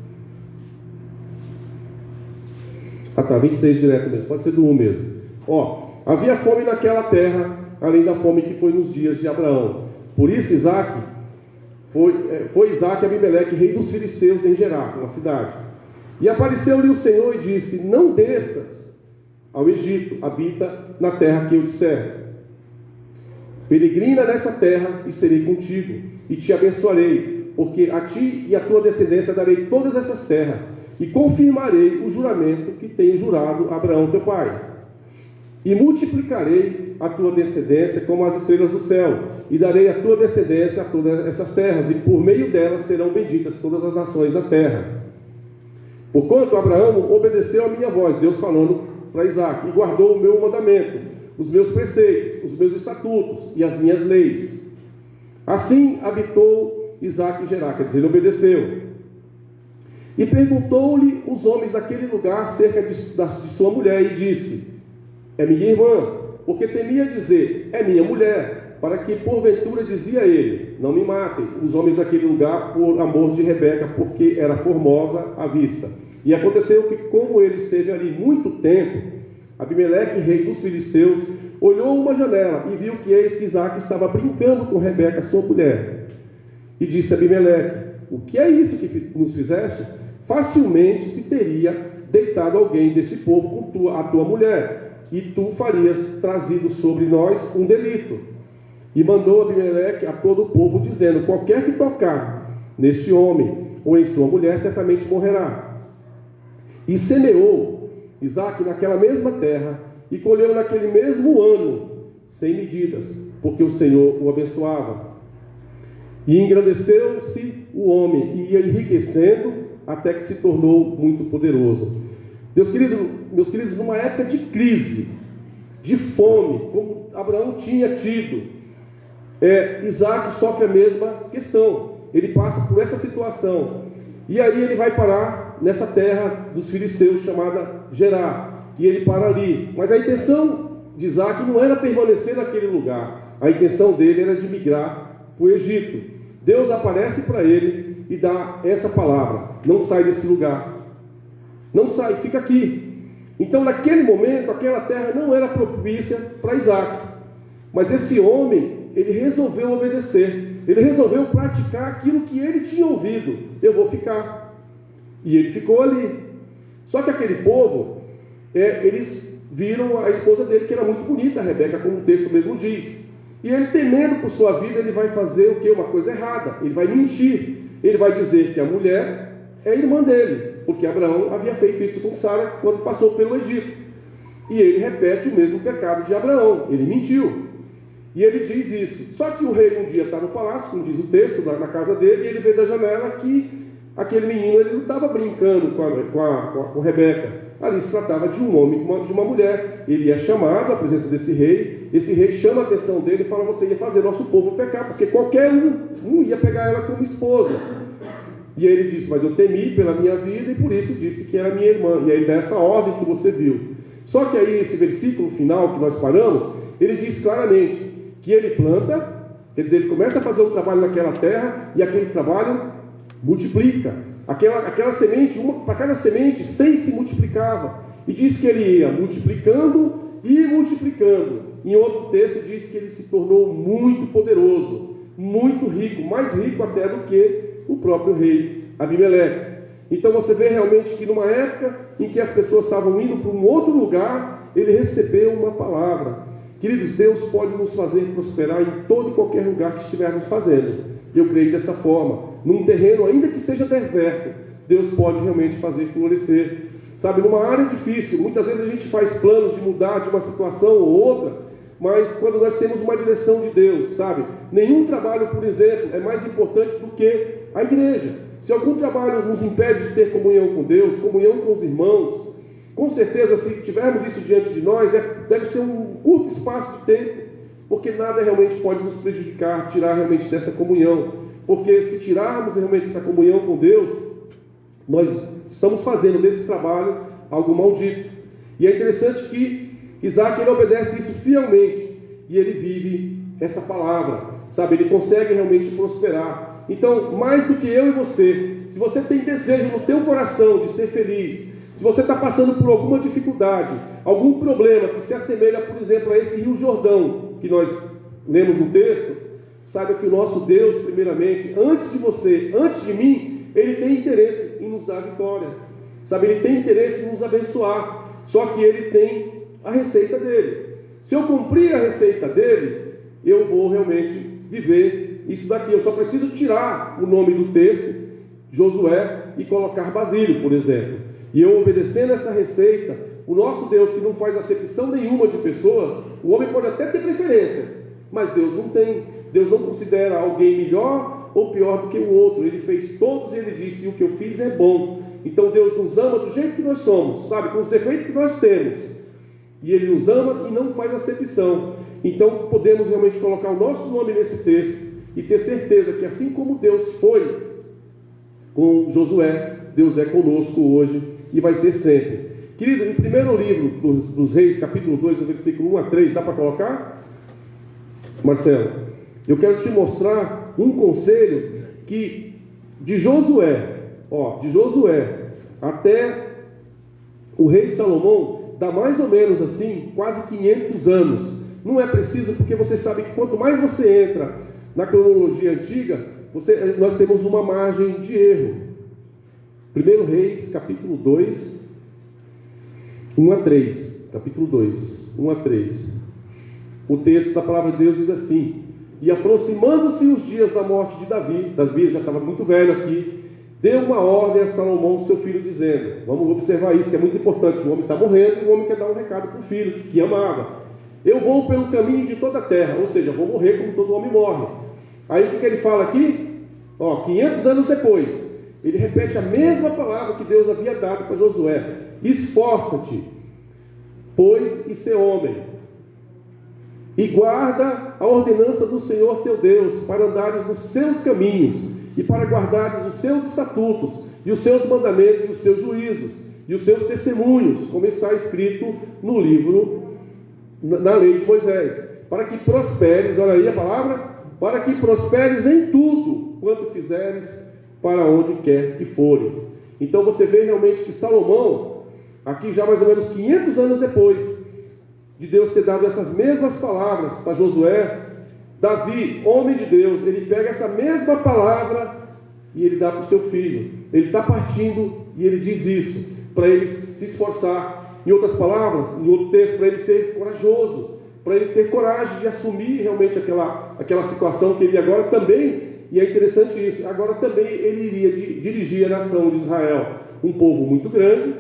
Ah tá, 26 direto mesmo, pode ser do 1 mesmo. Havia fome naquela terra, além da fome que foi nos dias de Abraão. Por isso foi Isaque a Abimeleque, rei dos filisteus, em Gerar, uma cidade. E apareceu-lhe o Senhor e disse: não desças ao Egito, habita na terra que eu disser. Peregrina nessa terra e serei contigo, e te abençoarei, porque a ti e à tua descendência darei todas essas terras, e confirmarei o juramento que tenho jurado a Abraão teu pai. E multiplicarei a tua descendência como as estrelas do céu, e darei a tua descendência a todas essas terras, e por meio delas serão benditas todas as nações da terra. Porquanto Abraão obedeceu a minha voz, Deus falando para Isaac, e guardou o meu mandamento, os meus preceitos, os meus estatutos e as minhas leis. Assim habitou Isaac em Gerar, quer dizer, ele obedeceu. E perguntou-lhe os homens daquele lugar acerca de sua mulher, e disse: é minha irmã, porque temia dizer: é minha mulher, para que porventura dizia ele: não me matem os homens daquele lugar por amor de Rebeca, porque era formosa à vista. E aconteceu que, como ele esteve ali muito tempo, Abimeleque, rei dos filisteus, olhou uma janela e viu que eis que Isaque estava brincando com Rebeca, sua mulher. E disse a Abimeleque: o que é isso que nos fizeste? Facilmente se teria deitado alguém desse povo com a tua mulher, e tu farias trazido sobre nós um delito. E mandou Abimeleque a todo o povo, dizendo: qualquer que tocar neste homem ou em sua mulher, certamente morrerá. E semeou Isaque naquela mesma terra, e colheu naquele mesmo ano, sem medidas, porque o Senhor o abençoava. E engrandeceu-se o homem, e ia enriquecendo, até que se tornou muito poderoso. Meus queridos, numa época de crise, de fome, como Abraão tinha tido, Isaque sofre a mesma questão. Ele passa por essa situação. E aí ele vai parar nessa terra dos filisteus chamada Gerar. E ele para ali. Mas a intenção de Isaque não era permanecer naquele lugar. A intenção dele era de migrar para o Egito. Deus aparece para ele e dá essa palavra: não sai desse lugar. Não sai, fica aqui. Então naquele momento aquela terra não era propícia para Isaque. Mas esse homem, ele resolveu obedecer. Ele resolveu praticar aquilo que ele tinha ouvido. Eu vou ficar. E ele ficou ali. Só que aquele povo, eles viram a esposa dele, que era muito bonita, a Rebeca, como o texto mesmo diz. E ele, temendo por sua vida, ele vai fazer o quê? Uma coisa errada. Ele vai mentir. Ele vai dizer que a mulher é irmã dele, porque Abraão havia feito isso com Sara quando passou pelo Egito. E ele repete o mesmo pecado de Abraão. Ele mentiu. E ele diz isso. Só que o rei um dia está no palácio, como diz o texto, na casa dele, e ele vê da janela que aquele menino, ele não estava brincando com Rebeca. Ali se tratava de um homem, de uma mulher. Ele é chamado à presença desse rei. Esse rei chama a atenção dele e fala: você ia fazer nosso povo pecar, porque qualquer um ia pegar ela como esposa. E aí ele disse: mas eu temi pela minha vida e por isso disse que era minha irmã. E aí ele dá essa ordem que você viu. Só que aí esse versículo final que nós paramos, ele diz claramente que ele planta, quer dizer, ele começa a fazer um trabalho naquela terra, e aquele trabalho multiplica. Aquela semente, para cada semente, 100 se multiplicava. E diz que ele ia multiplicando e multiplicando. Em outro texto diz que ele se tornou muito poderoso, muito rico, mais rico até do que o próprio rei Abimeleque. Então você vê realmente que numa época em que as pessoas estavam indo para um outro lugar, ele recebeu uma palavra. Queridos, Deus pode nos fazer prosperar em todo e qualquer lugar que estivermos fazendo. Eu creio dessa forma. Num terreno, ainda que seja deserto, Deus pode realmente fazer florescer. Sabe, numa área difícil, muitas vezes a gente faz planos de mudar de uma situação ou outra, mas quando nós temos uma direção de Deus, sabe? Nenhum trabalho, por exemplo, é mais importante do que a igreja. Se algum trabalho nos impede de ter comunhão com Deus, comunhão com os irmãos, com certeza, se tivermos isso diante de nós, deve ser um curto espaço de tempo, porque nada realmente pode nos prejudicar, tirar realmente dessa comunhão. Porque se tirarmos realmente essa comunhão com Deus, nós estamos fazendo desse trabalho algo maldito. E é interessante que Isaque, ele obedece isso fielmente, e ele vive essa palavra, sabe? Ele consegue realmente prosperar. Então, mais do que eu e você, se você tem desejo no teu coração de ser feliz, se você está passando por alguma dificuldade, algum problema que se assemelha, por exemplo, a esse Rio Jordão, que nós lemos no texto, saiba que o nosso Deus, primeiramente, antes de você, antes de mim, Ele tem interesse em nos dar vitória. Sabe, Ele tem interesse em nos abençoar, só que Ele tem a receita dele. Se eu cumprir a receita dele, eu vou realmente viver isso daqui. Eu só preciso tirar o nome do texto, Josué, e colocar Basílio, por exemplo. E eu obedecendo essa receita, o nosso Deus, que não faz acepção nenhuma de pessoas, o homem pode até ter preferências, mas Deus não tem. Deus não considera alguém melhor ou pior do que o outro. Ele fez todos e Ele disse: o que eu fiz é bom. Então Deus nos ama do jeito que nós somos, sabe, com os defeitos que nós temos. E Ele nos ama e não faz acepção. Então podemos realmente colocar o nosso nome nesse texto e ter certeza que assim como Deus foi com Josué, Deus é conosco hoje e vai ser sempre. Querido, em primeiro livro dos Reis, capítulo 2, no versículo 1 a 3, dá para colocar? Marcelo, eu quero te mostrar um conselho que de Josué até o rei Salomão, dá mais ou menos assim, quase 500 anos. Não é preciso, porque você sabe que quanto mais você entra na cronologia antiga, nós temos uma margem de erro. 1 Reis, capítulo 2, 1 a 3. Capítulo 2, 1 a 3. O texto da palavra de Deus diz assim: e aproximando-se os dias da morte de Davi já estava muito velho aqui, deu uma ordem a Salomão, seu filho, dizendo, vamos observar isso que é muito importante, o homem está morrendo e o homem quer dar um recado para o filho, que amava: eu vou pelo caminho de toda a terra, ou seja, vou morrer como todo homem morre. Aí o que ele fala aqui? 500 anos depois, ele repete a mesma palavra que Deus havia dado para Josué: esforça-te, pois, e ser homem, e guarda a ordenança do Senhor teu Deus, para andares nos seus caminhos, e para guardares os seus estatutos, e os seus mandamentos, e os seus juízos, e os seus testemunhos, como está escrito no livro, na lei de Moisés, para que prosperes, olha aí a palavra, para que prosperes em tudo, quanto fizeres, para onde quer que fores. Então você vê realmente que Salomão, aqui já mais ou menos 500 anos depois de Deus ter dado essas mesmas palavras para Josué, Davi, homem de Deus, ele pega essa mesma palavra e ele dá para o seu filho. Ele está partindo e ele diz isso, para ele se esforçar. Em outras palavras, em outro texto, para ele ser corajoso, para ele ter coragem de assumir realmente aquela situação que ele agora também, e é interessante isso, agora também ele iria dirigir a nação de Israel, um povo muito grande,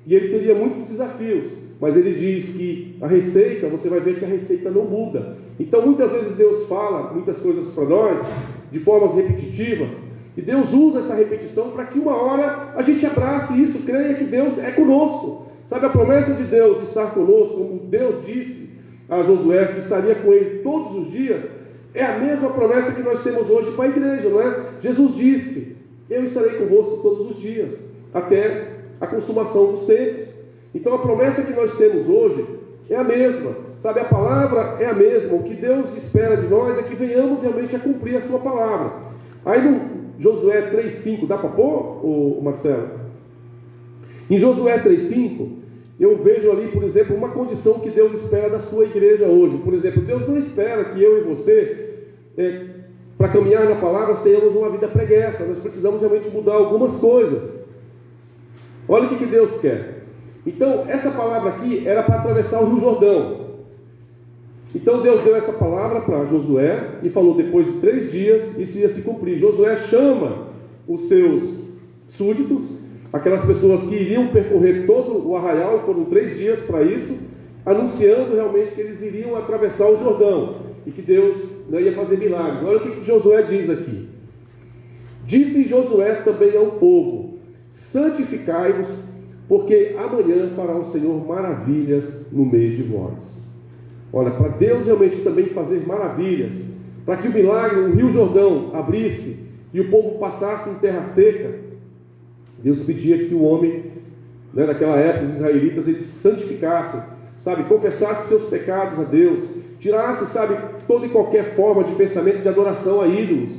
e ele teria muitos desafios. Mas ele diz que a receita, você vai ver que a receita não muda. Então muitas vezes Deus fala muitas coisas para nós de formas repetitivas, e Deus usa essa repetição para que uma hora a gente abrace isso, creia que Deus é conosco. Sabe, a promessa de Deus estar conosco, como Deus disse a Josué que estaria com ele todos os dias, é a mesma promessa que nós temos hoje para a igreja, não é? Jesus disse: eu estarei convosco todos os dias, até a consumação dos tempos. Então a promessa que nós temos hoje é a mesma, sabe, a palavra é a mesma. O que Deus espera de nós é que venhamos realmente a cumprir a sua palavra. Aí no Josué 3,5, dá para pôr, Marcelo? Em Josué 3,5, eu vejo ali, por exemplo, uma condição que Deus espera da sua igreja hoje. Por exemplo, Deus não espera que eu e você, para caminhar na palavra, tenhamos uma vida preguiça. Nós precisamos realmente mudar algumas coisas. Olha o que Deus quer. Então, essa palavra aqui era para atravessar o Rio Jordão. Então, Deus deu essa palavra para Josué e falou: depois de 3 dias, isso ia se cumprir. Josué chama os seus súditos, aquelas pessoas que iriam percorrer todo o arraial, foram 3 dias para isso, anunciando realmente que eles iriam atravessar o Jordão e que Deus ia fazer milagres. Olha o que Josué diz aqui: disse Josué também ao povo: santificai-vos, porque amanhã fará o Senhor maravilhas no meio de vós. Olha, para Deus realmente também fazer maravilhas, para que o milagre, o Rio Jordão abrisse e o povo passasse em terra seca, Deus pedia que o homem, naquela época, os israelitas, eles se santificassem, sabe, confessassem seus pecados a Deus, tirassem, sabe, toda e qualquer forma de pensamento de adoração a ídolos,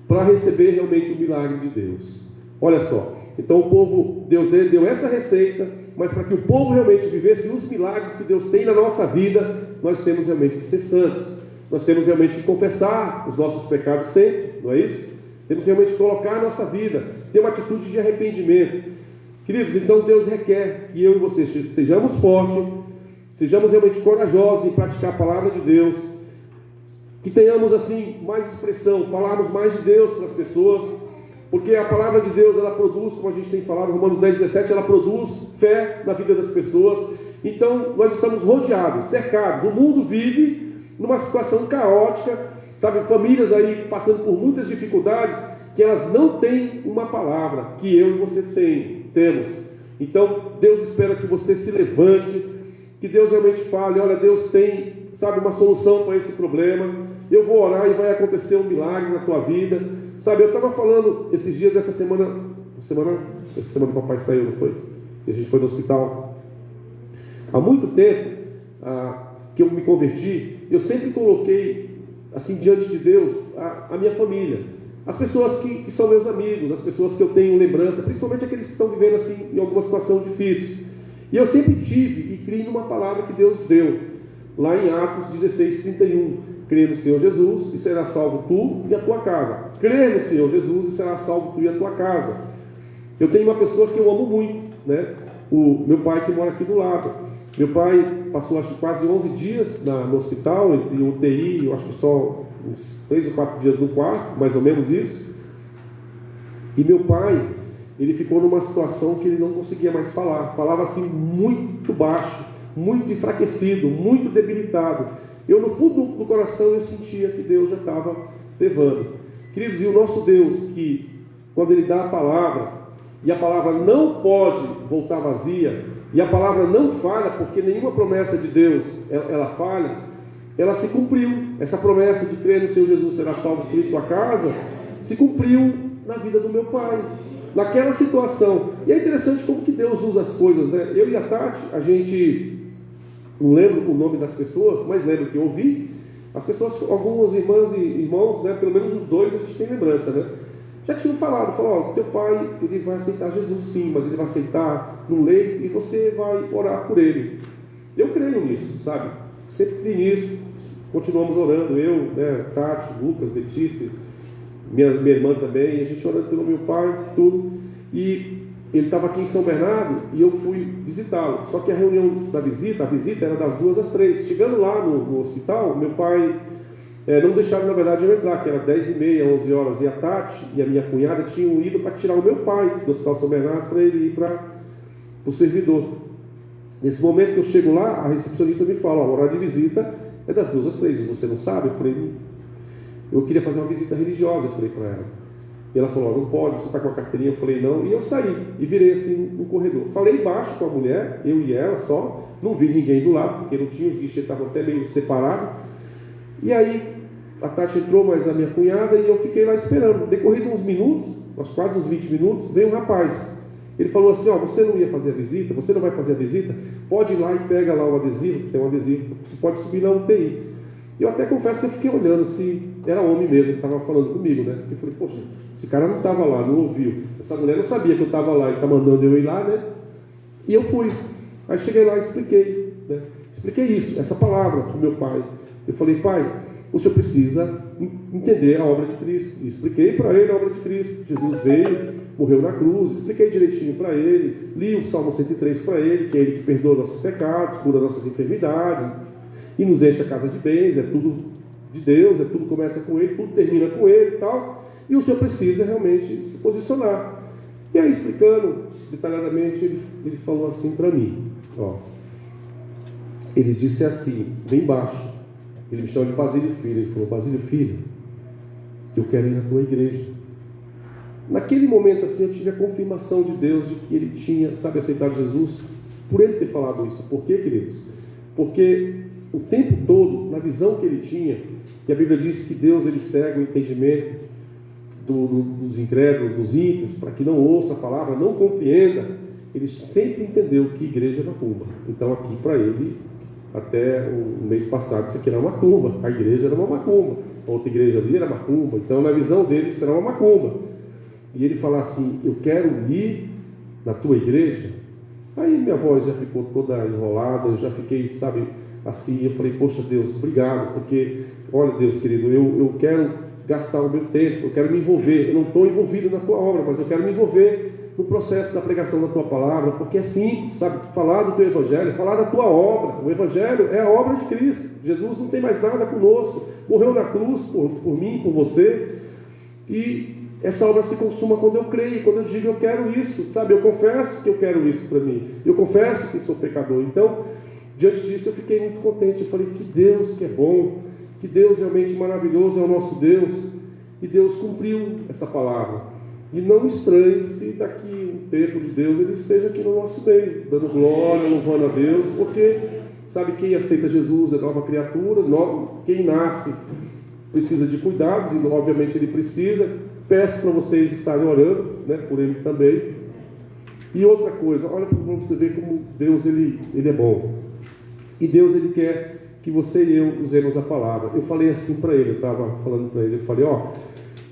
para receber realmente o milagre de Deus. Olha só. Então o povo, Deus deu essa receita, mas para que o povo realmente vivesse os milagres que Deus tem na nossa vida, nós temos realmente que ser santos. Nós temos realmente que confessar os nossos pecados sempre, não é isso? Temos realmente que colocar a nossa vida, ter uma atitude de arrependimento. Queridos, então Deus requer que eu e você sejamos fortes, sejamos realmente corajosos em praticar a palavra de Deus, que tenhamos assim mais expressão, falarmos mais de Deus para as pessoas, porque a palavra de Deus, ela produz, como a gente tem falado, Romanos 10:17, ela produz fé na vida das pessoas. Então nós estamos rodeados, cercados, o mundo vive numa situação caótica, sabe, famílias aí passando por muitas dificuldades, que elas não têm uma palavra, que eu e você temos. Então Deus espera que você se levante, que Deus realmente fale, olha, Deus tem, sabe, uma solução para esse problema, eu vou orar e vai acontecer um milagre na tua vida. Sabe, eu estava falando esses dias, essa semana o papai saiu, não foi? E a gente foi no hospital. Há muito tempo que eu me converti, eu sempre coloquei assim diante de Deus a minha família, as pessoas que são meus amigos, as pessoas que eu tenho lembrança, principalmente aqueles que estão vivendo assim em alguma situação difícil. E eu sempre tive e criei numa palavra que Deus deu, lá em Atos 16:31. Crê no Senhor Jesus e será salvo tu e a tua casa. Crê no Senhor Jesus e será salvo tu e a tua casa. Eu tenho uma pessoa que eu amo muito, né? O meu pai, que mora aqui do lado. Meu pai passou, acho que quase 11 dias no hospital, entre UTI, eu acho que só uns 3 ou 4 dias no quarto, mais ou menos isso. E meu pai, ele ficou numa situação que ele não conseguia mais falar. Falava assim muito baixo, muito enfraquecido, muito debilitado. Eu, no fundo do coração, eu sentia que Deus já estava levando. Queridos, e o nosso Deus, que quando Ele dá a palavra, e a palavra não pode voltar vazia, e a palavra não falha, porque nenhuma promessa de Deus, ela falha, ela se cumpriu. Essa promessa de crer no Senhor Jesus será salvo tu e tua casa, se cumpriu na vida do meu pai, naquela situação. E é interessante como que Deus usa as coisas, né? Eu e a Tati, a gente... não lembro o nome das pessoas, mas lembro que eu ouvi. As pessoas, algumas irmãs e irmãos, né, pelo menos os dois a gente tem lembrança, né? Já tinham falado, ó, teu pai, ele vai aceitar Jesus sim, mas ele vai aceitar no leito e você vai orar por ele. Eu creio nisso, sabe? Sempre creio nisso. Continuamos orando, eu, né, Tati, Lucas, Letícia, minha irmã também, a gente orando pelo meu pai, tudo. E ele estava aqui em São Bernardo e eu fui visitá-lo. Só que a reunião da visita, era das 2 às 3. Chegando lá no hospital, meu pai não deixaram, na verdade, eu entrar, que era 10h30, 11 horas. E a Tati e a minha cunhada tinham ido para tirar o meu pai do Hospital São Bernardo para ele ir para o servidor. Nesse momento que eu chego lá, a recepcionista me fala, o horário de visita é das 2 às 3. E você não sabe? Eu falei, eu queria fazer uma visita religiosa, eu falei para ela. E ela falou, não pode, você está com a carteirinha? Eu falei, não. E eu saí e virei assim no corredor. Falei baixo com a mulher, eu e ela só. Não vi ninguém do lado, porque não tinha, os guichês estavam até meio separados. E aí a Tati entrou, mais a minha cunhada, e eu fiquei lá esperando. Decorrido uns minutos, quase uns 20 minutos, veio um rapaz. Ele falou assim, você não ia fazer a visita? Você não vai fazer a visita? Pode ir lá e pega lá o adesivo, que tem um adesivo, você pode subir na UTI. Eu até confesso que eu fiquei olhando se era homem mesmo que estava falando comigo, né? Porque eu falei, poxa, esse cara não estava lá, não ouviu. Essa mulher não sabia que eu estava lá, ele está mandando eu ir lá, né? E eu fui. Aí cheguei lá e expliquei, né? Expliquei isso, essa palavra para o meu pai. Eu falei, pai, o senhor precisa entender a obra de Cristo. E expliquei para ele a obra de Cristo. Jesus veio, morreu na cruz, expliquei direitinho para ele, li o Salmo 103 para ele, que é ele que perdoa nossos pecados, cura nossas enfermidades, e nos enche a casa de bens, é tudo de Deus, é tudo começa com ele, tudo termina com ele e tal, e o senhor precisa realmente se posicionar. E aí, explicando detalhadamente, ele falou assim para mim, ele disse assim, bem baixo, ele me chama de Basílio Filho, ele falou, Basílio Filho, eu quero ir na tua igreja. Naquele momento assim, eu tive a confirmação de Deus de que ele tinha, aceitado Jesus, por ele ter falado isso. Por quê, queridos? Porque o tempo todo, na visão que ele tinha, que a Bíblia diz que Deus ele cega o entendimento dos incrédulos, dos ímpios, para que não ouça a palavra, não compreenda, ele sempre entendeu que igreja era macumba. Então aqui para ele, até o mês passado, isso aqui era uma macumba, a igreja era uma macumba, a outra igreja ali era macumba, então na visão dele isso era uma macumba. E ele fala assim, eu quero ir na tua igreja. Aí minha voz já ficou toda enrolada, eu já fiquei, assim, eu falei, poxa Deus, obrigado, porque, olha Deus querido, eu quero gastar o meu tempo, eu quero me envolver, eu não estou envolvido na tua obra, mas eu quero me envolver no processo da pregação da tua palavra, porque é simples, sabe? Falar do teu evangelho, falar da tua obra. O evangelho é a obra de Cristo. Jesus não tem mais nada conosco, morreu na cruz por mim, por você, e essa obra se consuma quando eu creio, quando eu digo eu quero isso, sabe? Eu confesso que eu quero isso para mim, eu confesso que sou pecador. Então, diante disso eu fiquei muito contente. Eu falei, que Deus que é bom, que Deus realmente maravilhoso é o nosso Deus, e Deus cumpriu essa palavra. E não estranhe se daqui um tempo de Deus ele esteja aqui no nosso meio, dando glória, louvando a Deus, porque sabe, quem aceita Jesus é nova criatura, quem nasce precisa de cuidados, e obviamente ele precisa. Peço para vocês estarem orando, né, por ele também. E outra coisa, olha para você ver como Deus ele é bom. E Deus ele quer que você e eu usemos a palavra. Eu falei assim para ele, eu estava falando para ele, eu falei,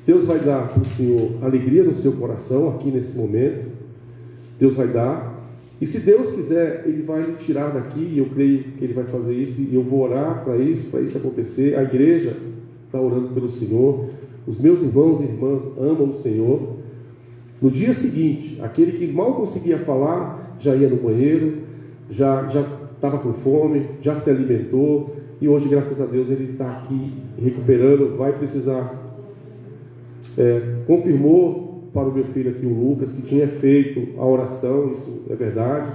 Deus vai dar para o Senhor alegria no seu coração aqui nesse momento. Deus vai dar. E se Deus quiser, Ele vai me tirar daqui, e eu creio que Ele vai fazer isso, e eu vou orar para isso acontecer. A igreja está orando pelo Senhor. Os meus irmãos e irmãs amam o Senhor. No dia seguinte, aquele que mal conseguia falar, já ia no banheiro, já estava com fome, já se alimentou, e hoje, graças a Deus, ele está aqui recuperando. Vai precisar... confirmou para o meu filho aqui, o Lucas, que tinha feito a oração, isso é verdade.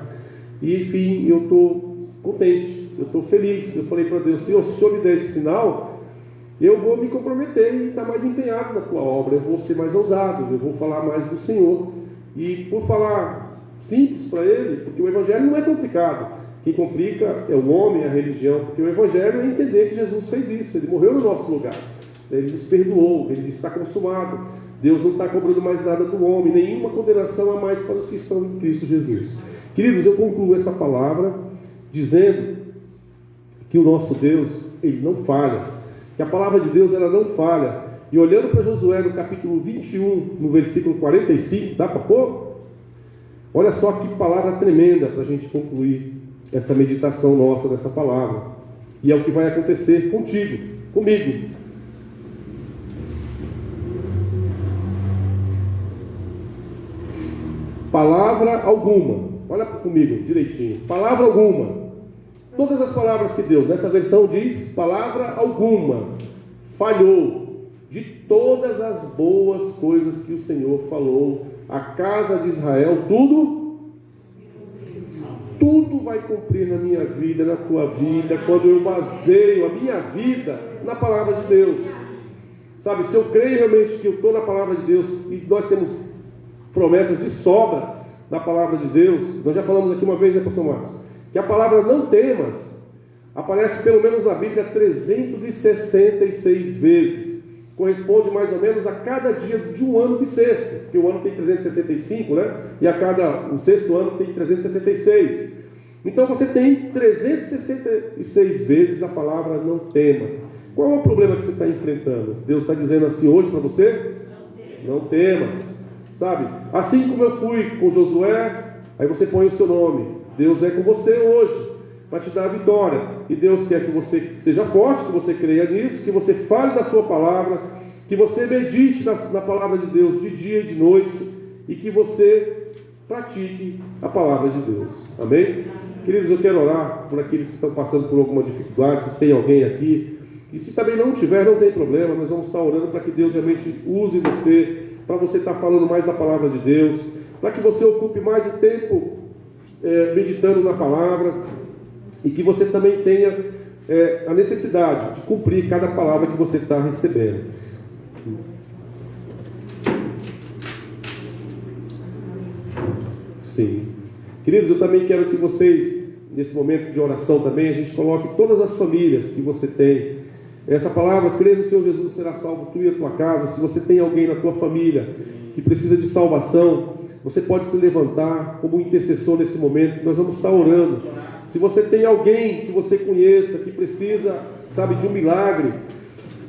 E enfim, eu estou contente, eu estou feliz. Eu falei para Deus, se o Senhor me der esse sinal, eu vou me comprometer e estar mais empenhado na tua obra, eu vou ser mais ousado, eu vou falar mais do Senhor. E por falar simples para ele, porque o Evangelho não é complicado, quem complica é o homem, a religião, porque o Evangelho é entender que Jesus fez isso, Ele morreu no nosso lugar. Ele nos perdoou, Ele disse, está consumado. Deus não está cobrando mais nada do homem, nenhuma condenação a mais para os que estão em Cristo Jesus. Queridos, eu concluo essa palavra dizendo que o nosso Deus, Ele não falha, que a palavra de Deus ela não falha. E olhando para Josué no capítulo 21, no versículo 45, dá para pôr? Olha só que palavra tremenda para a gente concluir essa meditação nossa dessa palavra. E é o que vai acontecer contigo, comigo. Palavra alguma, olha comigo direitinho, palavra alguma, todas as palavras que Deus, nessa versão diz, palavra alguma, falhou, de todas as boas coisas que o Senhor falou, à casa de Israel, tudo vai cumprir na minha vida, na tua vida, quando eu baseio a minha vida na palavra de Deus. Sabe, se eu creio realmente que eu estou na palavra de Deus, e nós temos promessas de sobra da palavra de Deus. Nós já falamos aqui uma vez, né, pastor Márcio, que a palavra não temas aparece pelo menos na Bíblia 366 vezes. Corresponde mais ou menos a cada dia de um ano bissexto, porque o ano tem 365, né? E o sexto ano tem 366. Então você tem 366 vezes a palavra não temas. Qual é o problema que você está enfrentando? Deus está dizendo assim hoje para você? Não temas. Sabe, assim como eu fui com Josué, aí você põe o seu nome. Deus é com você hoje, para te dar a vitória. E Deus quer que você seja forte, que você creia nisso, que você fale da sua palavra, que você medite na palavra de Deus de dia e de noite, e que você pratique a palavra de Deus. Amém? Queridos, eu quero orar por aqueles que estão passando por alguma dificuldade, se tem alguém aqui. E se também não tiver, não tem problema, nós vamos estar orando para que Deus realmente use você, para você estar falando mais da palavra de Deus, para que você ocupe mais o tempo meditando na palavra, e que você também tenha a necessidade de cumprir cada palavra que você está recebendo. Sim. Queridos, eu também quero que vocês, nesse momento de oração também, a gente coloque todas as famílias que você tem. Essa palavra, crê no Senhor Jesus, será salvo tu e a tua casa. Se você tem alguém na tua família que precisa de salvação, você pode se levantar como intercessor nesse momento, que nós vamos estar orando. Se você tem alguém que você conheça, que precisa, sabe, de um milagre,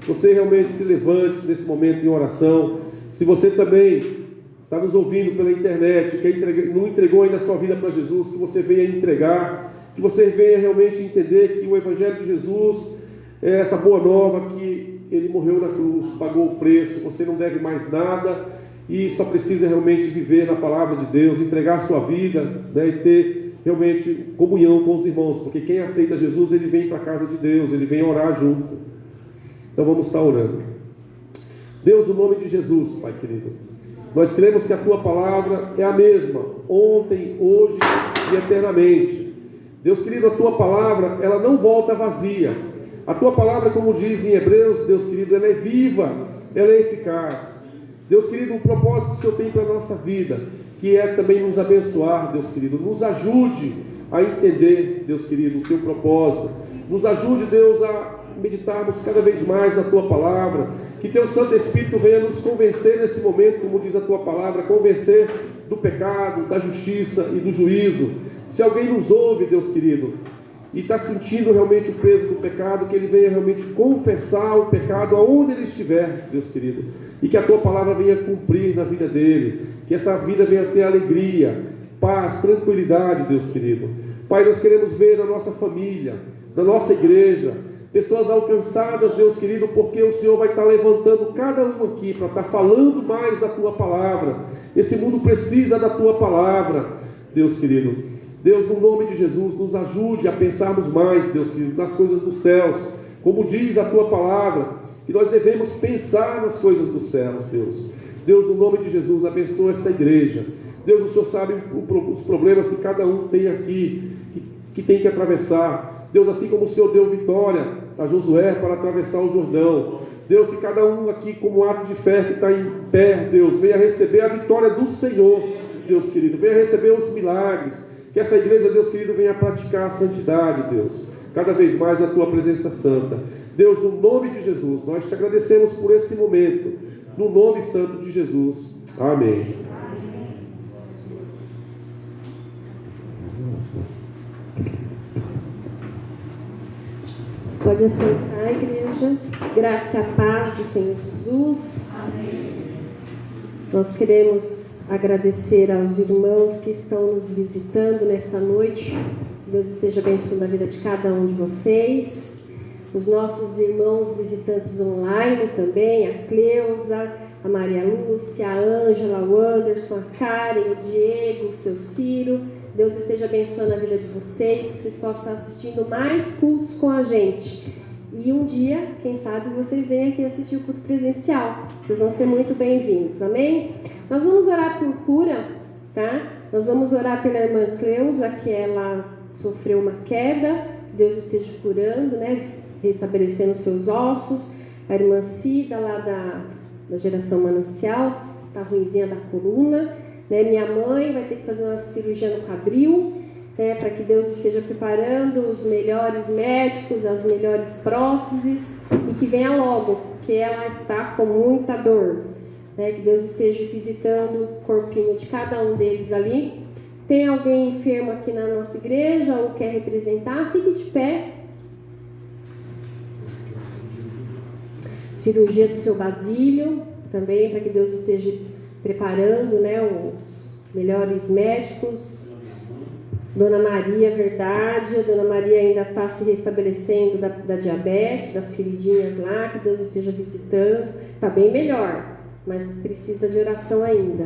você realmente se levante nesse momento em oração. Se você também está nos ouvindo pela internet, que não entregou ainda a sua vida para Jesus, que você venha entregar, que você venha realmente entender que o Evangelho de Jesus é essa boa nova, que Ele morreu na cruz, pagou o preço, você não deve mais nada, e só precisa realmente viver na palavra de Deus, entregar a sua vida, né, e ter realmente comunhão com os irmãos, porque quem aceita Jesus, ele vem para a casa de Deus, ele vem orar junto. Então vamos estar orando. Deus, no nome de Jesus, Pai querido, nós cremos que a Tua palavra é a mesma, ontem, hoje e eternamente. Deus querido, a Tua palavra, ela não volta vazia. A Tua palavra, como diz em Hebreus, Deus querido, ela é viva, ela é eficaz. Deus querido, o propósito que o Senhor tem para a nossa vida, que é também nos abençoar, Deus querido, nos ajude a entender, Deus querido, o Teu propósito. Nos ajude, Deus, a meditarmos cada vez mais na Tua palavra, que Teu Santo Espírito venha nos convencer nesse momento, como diz a Tua palavra, convencer do pecado, da justiça e do juízo. Se alguém nos ouve, Deus querido, e está sentindo realmente o peso do pecado, que ele venha realmente confessar o pecado aonde ele estiver, Deus querido, e que a Tua palavra venha cumprir na vida dele, que essa vida venha ter alegria, paz, tranquilidade, Deus querido. Pai, nós queremos ver na nossa família, na nossa igreja, pessoas alcançadas, Deus querido, porque o Senhor vai estar levantando cada um aqui para estar falando mais da Tua palavra. Esse mundo precisa da Tua palavra, Deus querido. Deus, no nome de Jesus, nos ajude a pensarmos mais, Deus querido, nas coisas dos céus, como diz a Tua palavra, que nós devemos pensar nas coisas dos céus, Deus. Deus, no nome de Jesus, abençoa essa igreja. Deus, o Senhor sabe os problemas que cada um tem aqui, que tem que atravessar. Deus, assim como o Senhor deu vitória a Josué para atravessar o Jordão, Deus, que cada um aqui, como ato de fé que está em pé, Deus, venha receber a vitória do Senhor, Deus querido, venha receber os milagres, que essa igreja, Deus querido, venha praticar a santidade, Deus, cada vez mais na Tua presença santa. Deus, no nome de Jesus, nós Te agradecemos por esse momento, no nome santo de Jesus, amém. Pode assentar, igreja. Graça e a paz do Senhor Jesus. Amém. Nós queremos agradecer aos irmãos que estão nos visitando nesta noite. Deus esteja abençoando a vida de cada um de vocês. Os nossos irmãos visitantes online também, a Cleusa, a Maria Lúcia, a Ângela, o Anderson, a Karen, o Diego, o seu Ciro. Deus esteja abençoando a vida de vocês, que vocês possam estar assistindo mais cultos com a gente. E um dia, quem sabe, vocês venham aqui assistir o culto presencial. Vocês vão ser muito bem-vindos, amém? Nós vamos orar por cura, tá? Nós vamos orar pela irmã Cleusa, que ela sofreu uma queda. Deus esteja curando, né? Restabelecendo seus ossos. A irmã Cida, lá da geração Manancial, tá ruinzinha da coluna. Minha mãe vai ter que fazer uma cirurgia no quadril, para que Deus esteja preparando os melhores médicos, as melhores próteses, e que venha logo, porque ela está com muita dor. Que Deus esteja visitando o corpinho de cada um deles ali. Tem alguém enfermo aqui na nossa igreja ou quer representar? Fique de pé. Cirurgia do seu Basílio, também para que Deus esteja preparando, os melhores médicos. Dona Maria, verdade, a Dona Maria ainda está se restabelecendo da diabetes, das feridinhas lá, que Deus esteja visitando. Está bem melhor, mas precisa de oração ainda.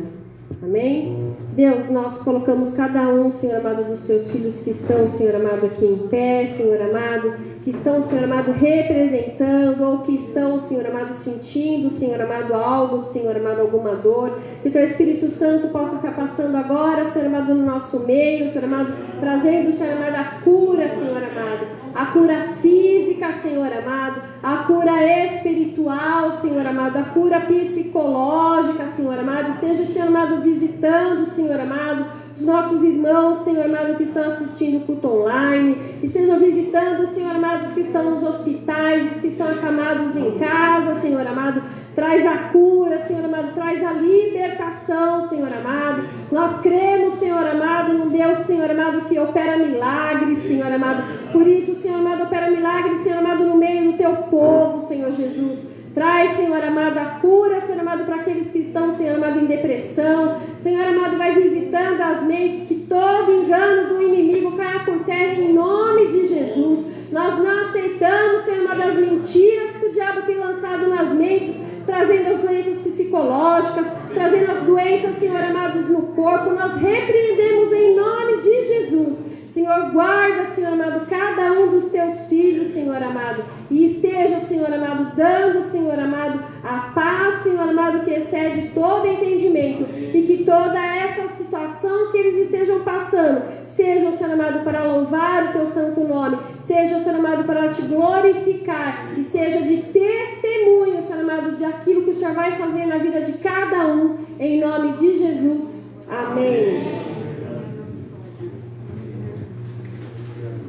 Amém? Deus, nós colocamos cada um, Senhor amado, dos Teus filhos que estão, Senhor amado, aqui em pé, Senhor amado, que estão, Senhor amado, representando, ou que estão, Senhor amado, sentindo, Senhor amado, algo, Senhor amado, alguma dor. Que Teu Espírito Santo possa estar passando agora, Senhor amado, no nosso meio, Senhor amado, trazendo, Senhor amado, a cura, Senhor amado, a cura física, Senhor amado, a cura espiritual, Senhor amado, a cura psicológica, Senhor amado. Esteja, Senhor amado, visitando, Senhor amado, os nossos irmãos, Senhor amado, que estão assistindo o culto online. Estejam visitando, Senhor amado, os que estão nos hospitais, os que estão acamados em casa, Senhor amado. Traz a cura, Senhor amado, traz a libertação, Senhor amado. Nós cremos, Senhor amado, num Deus, Senhor amado, que opera milagres, Senhor amado. Por isso, Senhor amado, opera milagres, Senhor amado, no meio do Teu povo, Senhor Jesus. Traz, Senhor amado, a cura, Senhor amado, para aqueles que estão, Senhor amado, em depressão. Senhor amado, vai visitando as mentes, que todo engano do inimigo caia por terra em nome de Jesus. Nós não aceitamos, Senhor amado, as mentiras que o diabo tem lançado nas mentes trazendo as doenças psicológicas, trazendo as doenças, Senhor amados, no corpo. Nós repreendemos em nome de Jesus. Senhor, guarda, Senhor amado, cada um dos teus filhos, Senhor amado, e esteja, Senhor amado, dando, Senhor amado, a paz, Senhor amado, que excede todo entendimento, e que toda essa situação que eles estejam passando, seja, Senhor amado, para louvar o teu santo nome, seja, Senhor amado, para te glorificar, e seja de testemunho, Senhor amado, de aquilo que o Senhor vai fazer na vida de cada um, em nome de Jesus. Amém.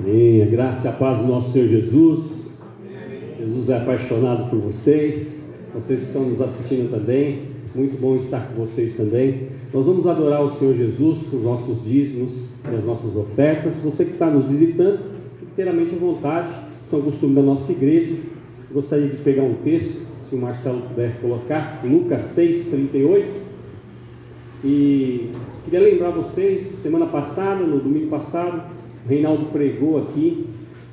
Amém. A graça e a paz do nosso Senhor Jesus. Jesus é apaixonado por vocês. Vocês que estão nos assistindo também. Muito bom estar com vocês também. Nós vamos adorar o Senhor Jesus com os nossos dízimos e as nossas ofertas. Você que está nos visitando, fique inteiramente à vontade. Isso é um costume da nossa igreja. Eu gostaria de pegar um texto, se o Marcelo puder colocar, Lucas 6:38. E queria lembrar vocês, semana passada, no domingo passado, o Reinaldo pregou aqui,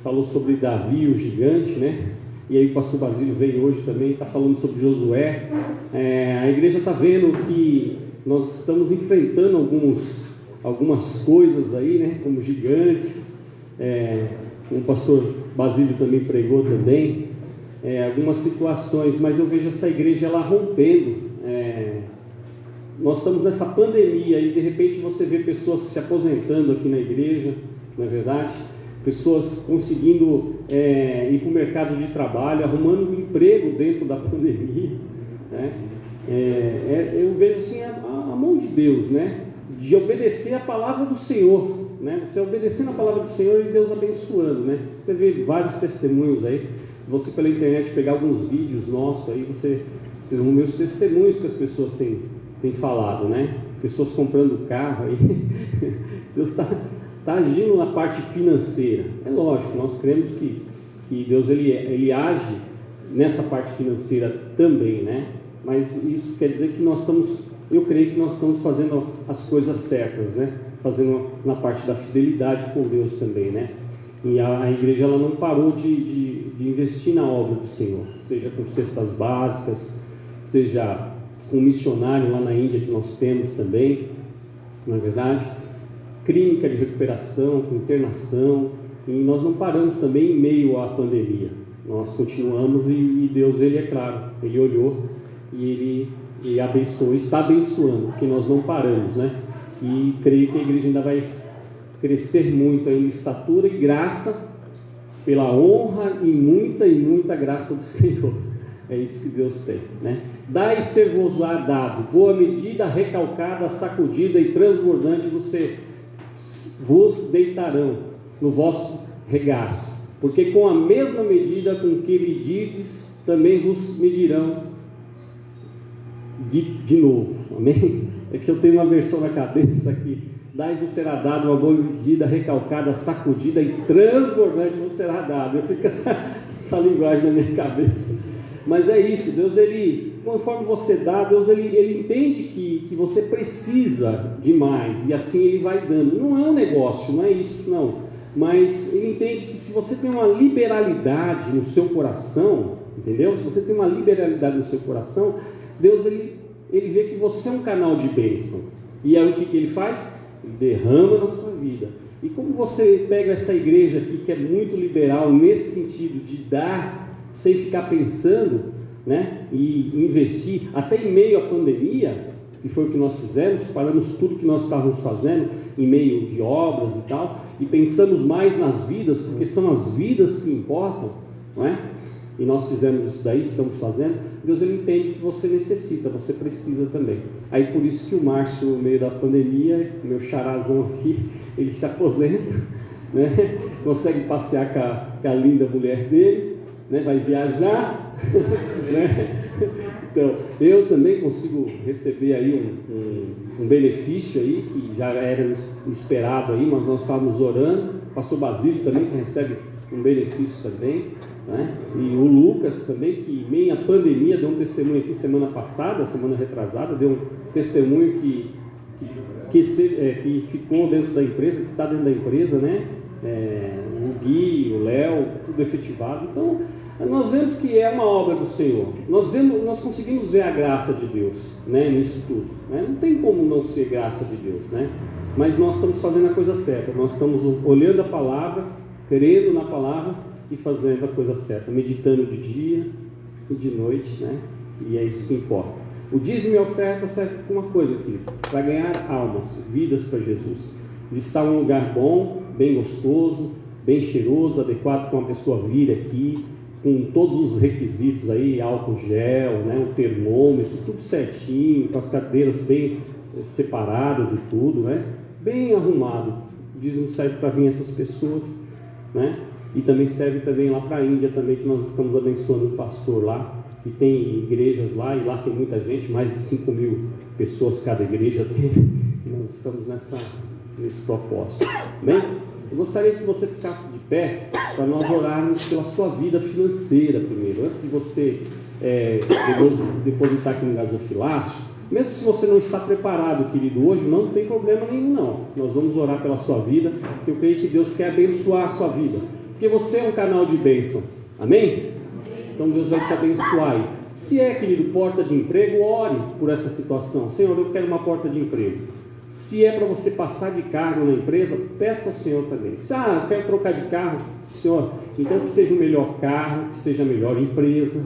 falou sobre Davi, o gigante, né? E aí o pastor Basílio veio hoje também, está falando sobre Josué. A igreja está vendo que nós estamos enfrentando algumas coisas aí, né? Como gigantes. O pastor Basílio também pregou também. Algumas situações, mas eu vejo essa igreja ela rompendo. Nós estamos nessa pandemia e de repente você vê pessoas se aposentando aqui na igreja. Não é verdade? Pessoas conseguindo ir para o mercado de trabalho, arrumando um emprego dentro da pandemia, né? Eu vejo assim a mão de Deus, né? De obedecer a palavra do Senhor, né? Você obedecendo a palavra do Senhor e Deus abençoando, né? Você vê vários testemunhos aí. Se você pela internet pegar alguns vídeos nossos aí, você vão ver os testemunhos que as pessoas têm falado, né? Pessoas comprando carro aí. Deus está agindo na parte financeira. É lógico, nós cremos que Deus ele age nessa parte financeira também, né? Mas isso quer dizer que eu creio que nós estamos fazendo as coisas certas, né? Fazendo na parte da fidelidade com Deus também, né? E a igreja ela não parou de investir na obra do Senhor, seja com cestas básicas, seja com um missionário lá na Índia que nós temos também, não é verdade? Clínica de recuperação, com internação, e nós não paramos também em meio à pandemia. Nós continuamos e Deus, ele é claro, ele olhou e ele abençoou, está abençoando, porque nós não paramos, né? E creio que a igreja ainda vai crescer muito em estatura e graça, pela honra e muita graça do Senhor. É isso que Deus tem, né? Dai e ser-vos-á dado, boa medida, recalcada, sacudida e transbordante vos deitarão no vosso regaço, porque com a mesma medida com que medirdes, também vos medirão de novo. Amém? É que eu tenho uma versão na cabeça aqui. Daí-vos será dado uma boa medida, recalcada, sacudida e transbordante vos será dado. Eu fico com essa linguagem na minha cabeça. Mas é isso, Deus, ele, conforme você dá, Deus, ele entende que você precisa de mais, e assim ele vai dando. Não é um negócio, não é isso, não. Mas ele entende que se você tem uma liberalidade no seu coração, entendeu? Se você tem uma liberalidade no seu coração, Deus, ele vê que você é um canal de bênção. E aí o que ele faz? Ele derrama na sua vida. E como você pega essa igreja aqui, que é muito liberal nesse sentido de dar sem ficar pensando, né, e investir, até em meio à pandemia, que foi o que nós fizemos, paramos tudo que nós estávamos fazendo em meio de obras e tal, e pensamos mais nas vidas, porque são as vidas que importam, não é? E nós fizemos isso daí, estamos fazendo. Deus, ele entende que você necessita, você precisa também. Aí por isso que o Márcio, no meio da pandemia, meu charazão aqui, ele se aposenta, né? Consegue passear com a linda mulher dele, né? Vai viajar, né? Então, eu também consigo receber aí um benefício aí, que já era esperado aí, mas nós estávamos orando. O pastor Basílio também, que recebe um benefício também, né? E o Lucas também, que meio à pandemia deu um testemunho aqui semana passada, semana retrasada, deu um testemunho que ficou dentro da empresa, que está dentro da empresa, né? O Gui, o Léo, tudo efetivado. Então, nós vemos que é uma obra do Senhor. Nós conseguimos ver a graça de Deus, né, nisso tudo, né? Não tem como não ser graça de Deus, né? Mas nós estamos fazendo a coisa certa. Nós estamos olhando a palavra, crendo na palavra e fazendo a coisa certa, meditando de dia e de noite, né? E é isso que importa. O dízimo e a oferta serve para uma coisa aqui, para ganhar almas, vidas para Jesus. De estar em um lugar bom, bem gostoso, bem cheiroso, adequado para uma pessoa vir aqui, com todos os requisitos aí, álcool gel, né, o termômetro, tudo certinho, com as cadeiras bem separadas e tudo, né, bem arrumado. O dízimo serve para vir essas pessoas, né, e também serve também lá para a Índia também, que nós estamos abençoando o pastor lá, que tem igrejas lá, e lá tem muita gente, mais de 5.000 pessoas cada igreja dele, e nós estamos nesse propósito, bem? Eu gostaria que você ficasse de pé para nós orarmos pela sua vida financeira primeiro. Antes de você depositar aqui no gasofilácio, mesmo se você não está preparado, querido, hoje não tem problema nenhum não. Nós vamos orar pela sua vida, porque eu creio que Deus quer abençoar a sua vida. Porque você é um canal de bênção. Amém? Então Deus vai te abençoar aí. Se é, querido, porta de emprego, ore por essa situação. Senhor, eu quero uma porta de emprego. Se é para você passar de cargo na empresa, peça ao Senhor também. Eu quero trocar de carro. Senhor, então que seja o melhor carro, que seja a melhor empresa.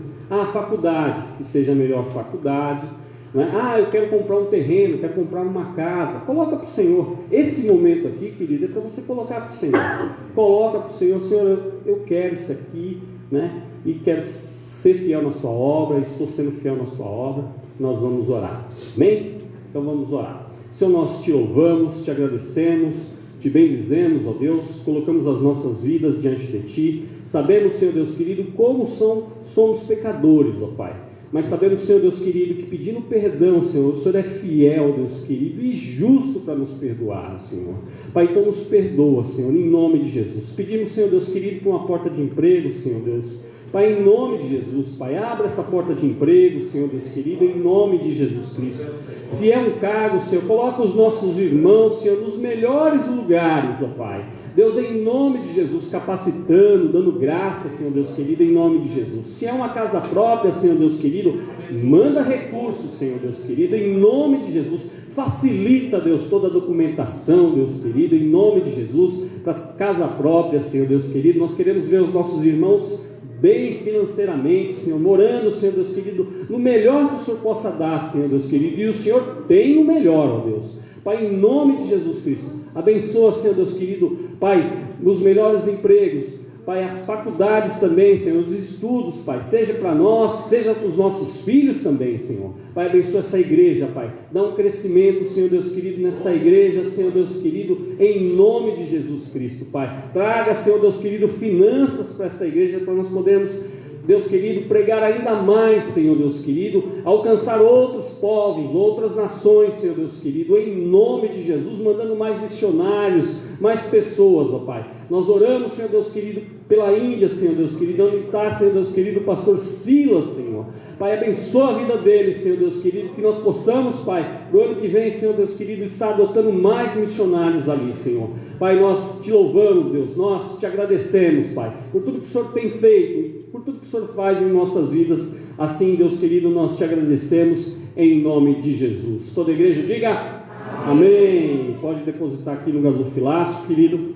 Faculdade, que seja a melhor faculdade. Né? Eu quero comprar um terreno, quero comprar uma casa. Coloca para o Senhor. Esse momento aqui, querido, é para você colocar para o Senhor. Coloca para o Senhor. Senhor, eu quero isso aqui, né? E quero ser fiel na sua obra. Estou sendo fiel na sua obra. Nós vamos orar. Amém? Então vamos orar. Senhor, nós te louvamos, te agradecemos, te bendizemos, ó Deus, colocamos as nossas vidas diante de Ti. Sabemos, Senhor Deus querido, como somos pecadores, ó Pai. Mas sabemos, Senhor Deus querido, que pedindo perdão, Senhor, o Senhor é fiel, Deus querido, e justo para nos perdoar, Senhor. Pai, então nos perdoa, Senhor, em nome de Jesus. Pedimos, Senhor Deus querido, por uma porta de emprego, Senhor Deus. Pai, em nome de Jesus, Pai, abra essa porta de emprego, Senhor Deus querido, em nome de Jesus Cristo. Se é um cargo, Senhor, coloca os nossos irmãos, Senhor, nos melhores lugares, ó Pai. Deus, em nome de Jesus, capacitando, dando graça, Senhor Deus querido, em nome de Jesus. Se é uma casa própria, Senhor Deus querido, manda recursos, Senhor Deus querido, em nome de Jesus. Facilita, Deus, toda a documentação, Deus querido, em nome de Jesus, para casa própria, Senhor Deus querido. Nós queremos ver os nossos irmãos bem financeiramente, Senhor, morando, Senhor Deus querido, no melhor que o Senhor possa dar, Senhor Deus querido, e o Senhor tem o melhor, ó Deus. Pai, em nome de Jesus Cristo, abençoa, Senhor Deus querido, Pai, nos melhores empregos, Pai, as faculdades também, Senhor, os estudos, Pai, seja para nós, seja para os nossos filhos também, Senhor. Pai, abençoa essa igreja, Pai, dá um crescimento, Senhor Deus querido, nessa igreja, Senhor Deus querido, em nome de Jesus Cristo, Pai. Traga, Senhor Deus querido, finanças para esta igreja, para nós podermos, Deus querido, pregar ainda mais, Senhor Deus querido, alcançar outros povos, outras nações, Senhor Deus querido, em nome de Jesus, mandando mais missionários, mais pessoas, ó Pai. Nós oramos, Senhor Deus querido, pela Índia, Senhor Deus querido, onde está, Senhor Deus querido, o pastor Silas, Senhor. Pai, abençoa a vida dele, Senhor Deus querido, que nós possamos, Pai, no ano que vem, Senhor Deus querido, estar adotando mais missionários ali, Senhor. Pai, nós te louvamos, Deus, nós te agradecemos, Pai, por tudo que o Senhor tem feito, por tudo que o Senhor faz em nossas vidas. Assim, Deus querido, nós te agradecemos em nome de Jesus. Toda a igreja diga amém. Pode depositar aqui no gasofilácio, querido.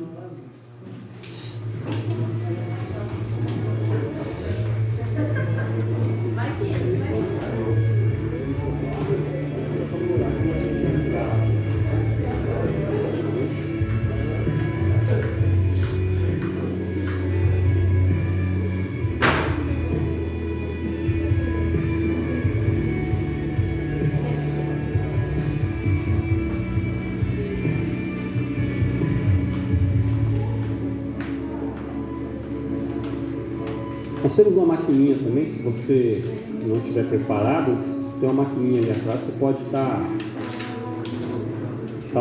Nós temos uma maquininha também, se você não estiver preparado, tem uma maquininha ali atrás, você pode estar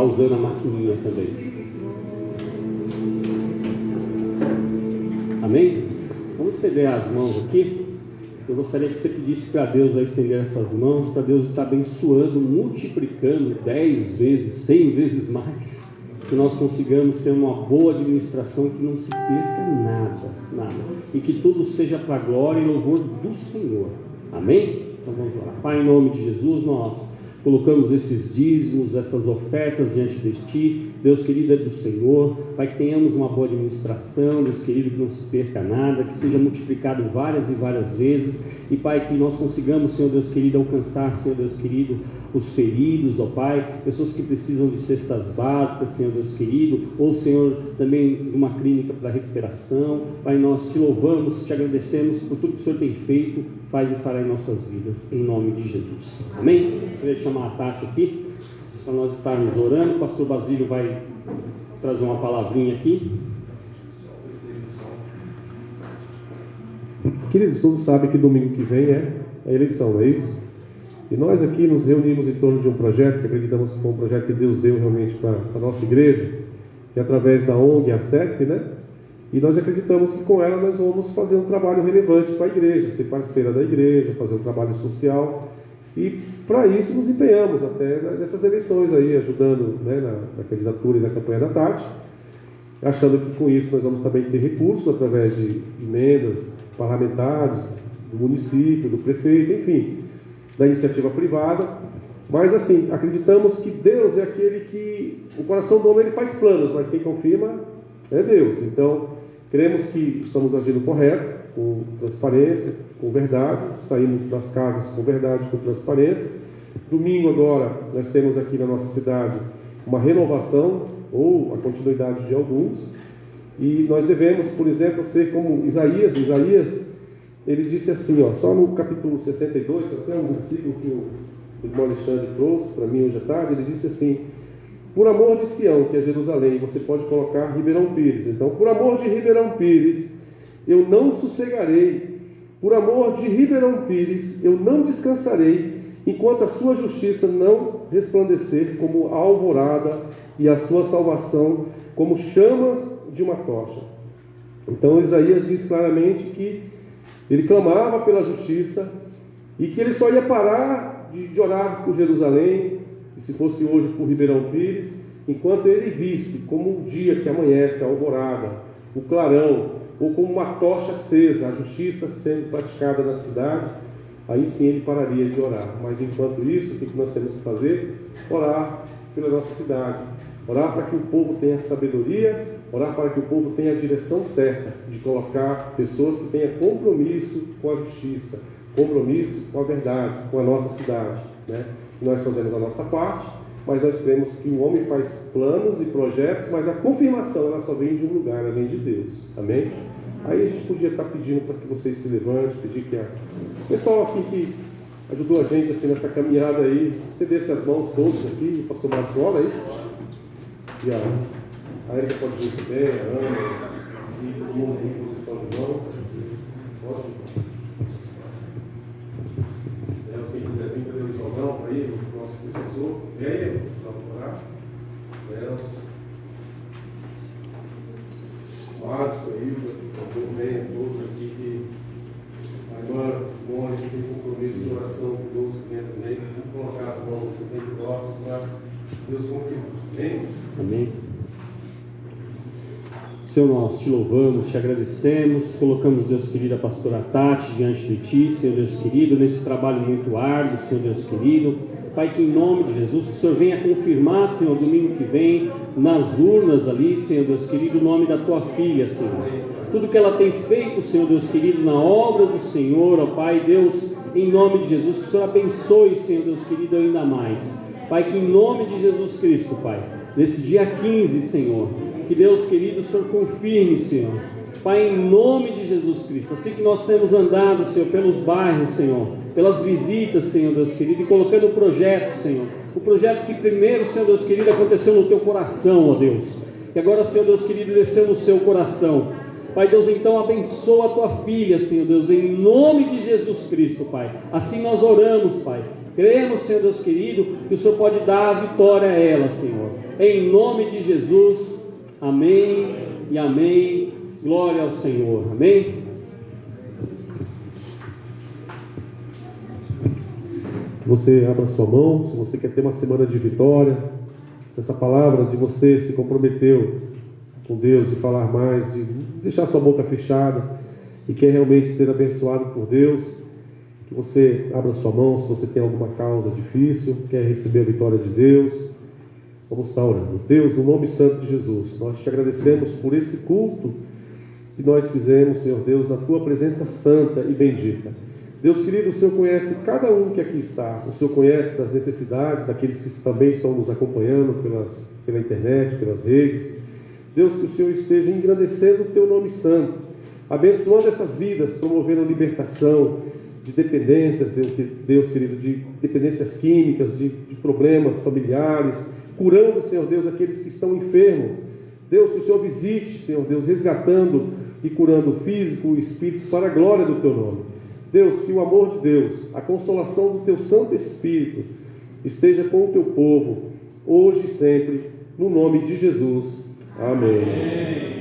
usando a maquininha também. Amém? Vamos estender as mãos aqui. Eu gostaria que você pedisse para Deus a estender essas mãos, para Deus estar abençoando, multiplicando 10 vezes, 100 vezes mais que nós consigamos ter uma boa administração, que não se perca nada, e que tudo seja para a glória e louvor do Senhor. Amém? Então vamos lá. Pai, em nome de Jesus, nós colocamos esses dízimos, essas ofertas diante de Ti. Deus querido, é do Senhor. Pai, que tenhamos uma boa administração, Deus querido, que não se perca nada, que seja multiplicado várias e várias vezes. E Pai, que nós consigamos, Senhor Deus querido, alcançar, Senhor Deus querido, os feridos, ó Pai, pessoas que precisam de cestas básicas, Senhor Deus querido, ou Senhor, também de uma clínica para recuperação. Pai, nós Te louvamos, Te agradecemos por tudo que o Senhor tem feito, faz e fará em nossas vidas, em nome de Jesus. Amém? Eu queria chamar a Tati aqui, para nós estarmos orando. O pastor Basílio vai trazer uma palavrinha aqui. Queridos, todos sabem que domingo que vem é a eleição, não é isso? E nós aqui nos reunimos em torno de um projeto que acreditamos que foi um projeto que Deus deu realmente para a nossa igreja, que é através da ONG, a CEP, né? E nós acreditamos que com ela nós vamos fazer um trabalho relevante para a igreja, ser parceira da igreja, fazer um trabalho social. E para isso nos empenhamos até nessas eleições aí, ajudando, né, na candidatura e na campanha da Tati, achando que com isso nós vamos também ter recursos através de emendas parlamentares, do município, do prefeito, enfim, da iniciativa privada. Mas assim, acreditamos que Deus é aquele que, o coração do homem ele faz planos, mas quem confirma é Deus. Então, cremos que estamos agindo correto, com transparência, com verdade, saímos das casas com verdade, com transparência. Domingo agora, nós temos aqui na nossa cidade uma renovação, ou a continuidade de alguns, e nós devemos, por exemplo, ser como Isaías, ele disse assim, ó, só no capítulo 62, até um versículo que o irmão Alexandre trouxe para mim hoje à tarde, ele disse assim: por amor de Sião, que é Jerusalém, você pode colocar Ribeirão Pires. Então, por amor de Ribeirão Pires, eu não sossegarei, por amor de Ribeirão Pires, eu não descansarei, enquanto a sua justiça não resplandecer como a alvorada e a sua salvação como chamas de uma tocha. Então, Isaías diz claramente que ele clamava pela justiça e que ele só ia parar de orar por Jerusalém, e se fosse hoje por Ribeirão Pires, enquanto ele visse como o dia que amanhece, a alvorada, o clarão, ou como uma tocha acesa, a justiça sendo praticada na cidade, aí sim ele pararia de orar. Mas enquanto isso, o que nós temos que fazer? Orar pela nossa cidade, orar para que o povo tenha sabedoria, orar para que o povo tenha a direção certa de colocar pessoas que tenham compromisso com a justiça, compromisso com a verdade, com a nossa cidade, né? Nós fazemos a nossa parte, mas nós cremos que o homem faz planos e projetos, mas a confirmação ela só vem de um lugar, ela vem de Deus. Amém? Aí a gente podia estar pedindo para que vocês se levantem, pedir que o pessoal assim que ajudou a gente assim, nessa caminhada aí, cedesse as mãos todos aqui, o pastor Marcelo, é isso? E a Erika pode vir também, a Ana, e todo mundo em posição de mãos. Pode. Quem quiser vir para o Jordão, para ir, o nosso professor, venha, vamos orar. Márcio, Hilda, também venha, todos aqui que a irmã Simone que tem compromisso de oração conosco dentro também. Vamos colocar as mãos assim bem próximas para Deus confirmar. Amém? Amém. Senhor, nós te louvamos, te agradecemos, colocamos, Deus querido, a pastora Tati diante de ti, Senhor Deus querido, nesse trabalho muito árduo, Senhor Deus querido. Pai, que em nome de Jesus, que o Senhor venha confirmar, Senhor, domingo que vem, nas urnas ali, Senhor Deus querido, o nome da tua filha, Senhor. Tudo que ela tem feito, Senhor Deus querido, na obra do Senhor, ó Pai, Deus, em nome de Jesus, que o Senhor abençoe, Senhor Deus querido, ainda mais. Pai, que em nome de Jesus Cristo, Pai, nesse dia 15, Senhor, que Deus querido, o Senhor confirme, Senhor. Pai, em nome de Jesus Cristo, assim que nós temos andado, Senhor, pelos bairros, Senhor, pelas visitas, Senhor Deus querido, e colocando o projeto, Senhor, o projeto que primeiro, Senhor Deus querido, aconteceu no teu coração, ó Deus, que agora, Senhor Deus querido, desceu no seu coração. Pai Deus, então abençoa a tua filha, Senhor Deus, em nome de Jesus Cristo, Pai. Assim nós oramos, Pai. Cremos, Senhor Deus querido, que o Senhor pode dar a vitória a ela, Senhor. Em nome de Jesus, amém e amém. Glória ao Senhor, amém. Você abra sua mão, se você quer ter uma semana de vitória, Se essa palavra de você se comprometeu com Deus, de falar mais, de deixar sua boca fechada e quer realmente ser abençoado por Deus, que você abra sua mão. Se você tem alguma causa difícil, quer receber a vitória de Deus, vamos estar orando. Deus, no nome santo de Jesus, nós te agradecemos por esse culto que nós fizemos, Senhor Deus, na tua presença santa e bendita. Deus querido, o Senhor conhece cada um que aqui está, o Senhor conhece das necessidades daqueles que também estão nos acompanhando pela internet, pelas redes. Deus, que o Senhor esteja engrandecendo o teu nome santo, abençoando essas vidas, promovendo libertação de dependências, Deus querido, de dependências químicas, de problemas familiares, curando, Senhor Deus, aqueles que estão enfermos. Deus, que o Senhor visite, Senhor Deus, resgatando e curando o físico e o espírito para a glória do teu nome. Deus, que o amor de Deus, a consolação do teu Santo Espírito esteja com o teu povo, hoje e sempre, no nome de Jesus. Amém.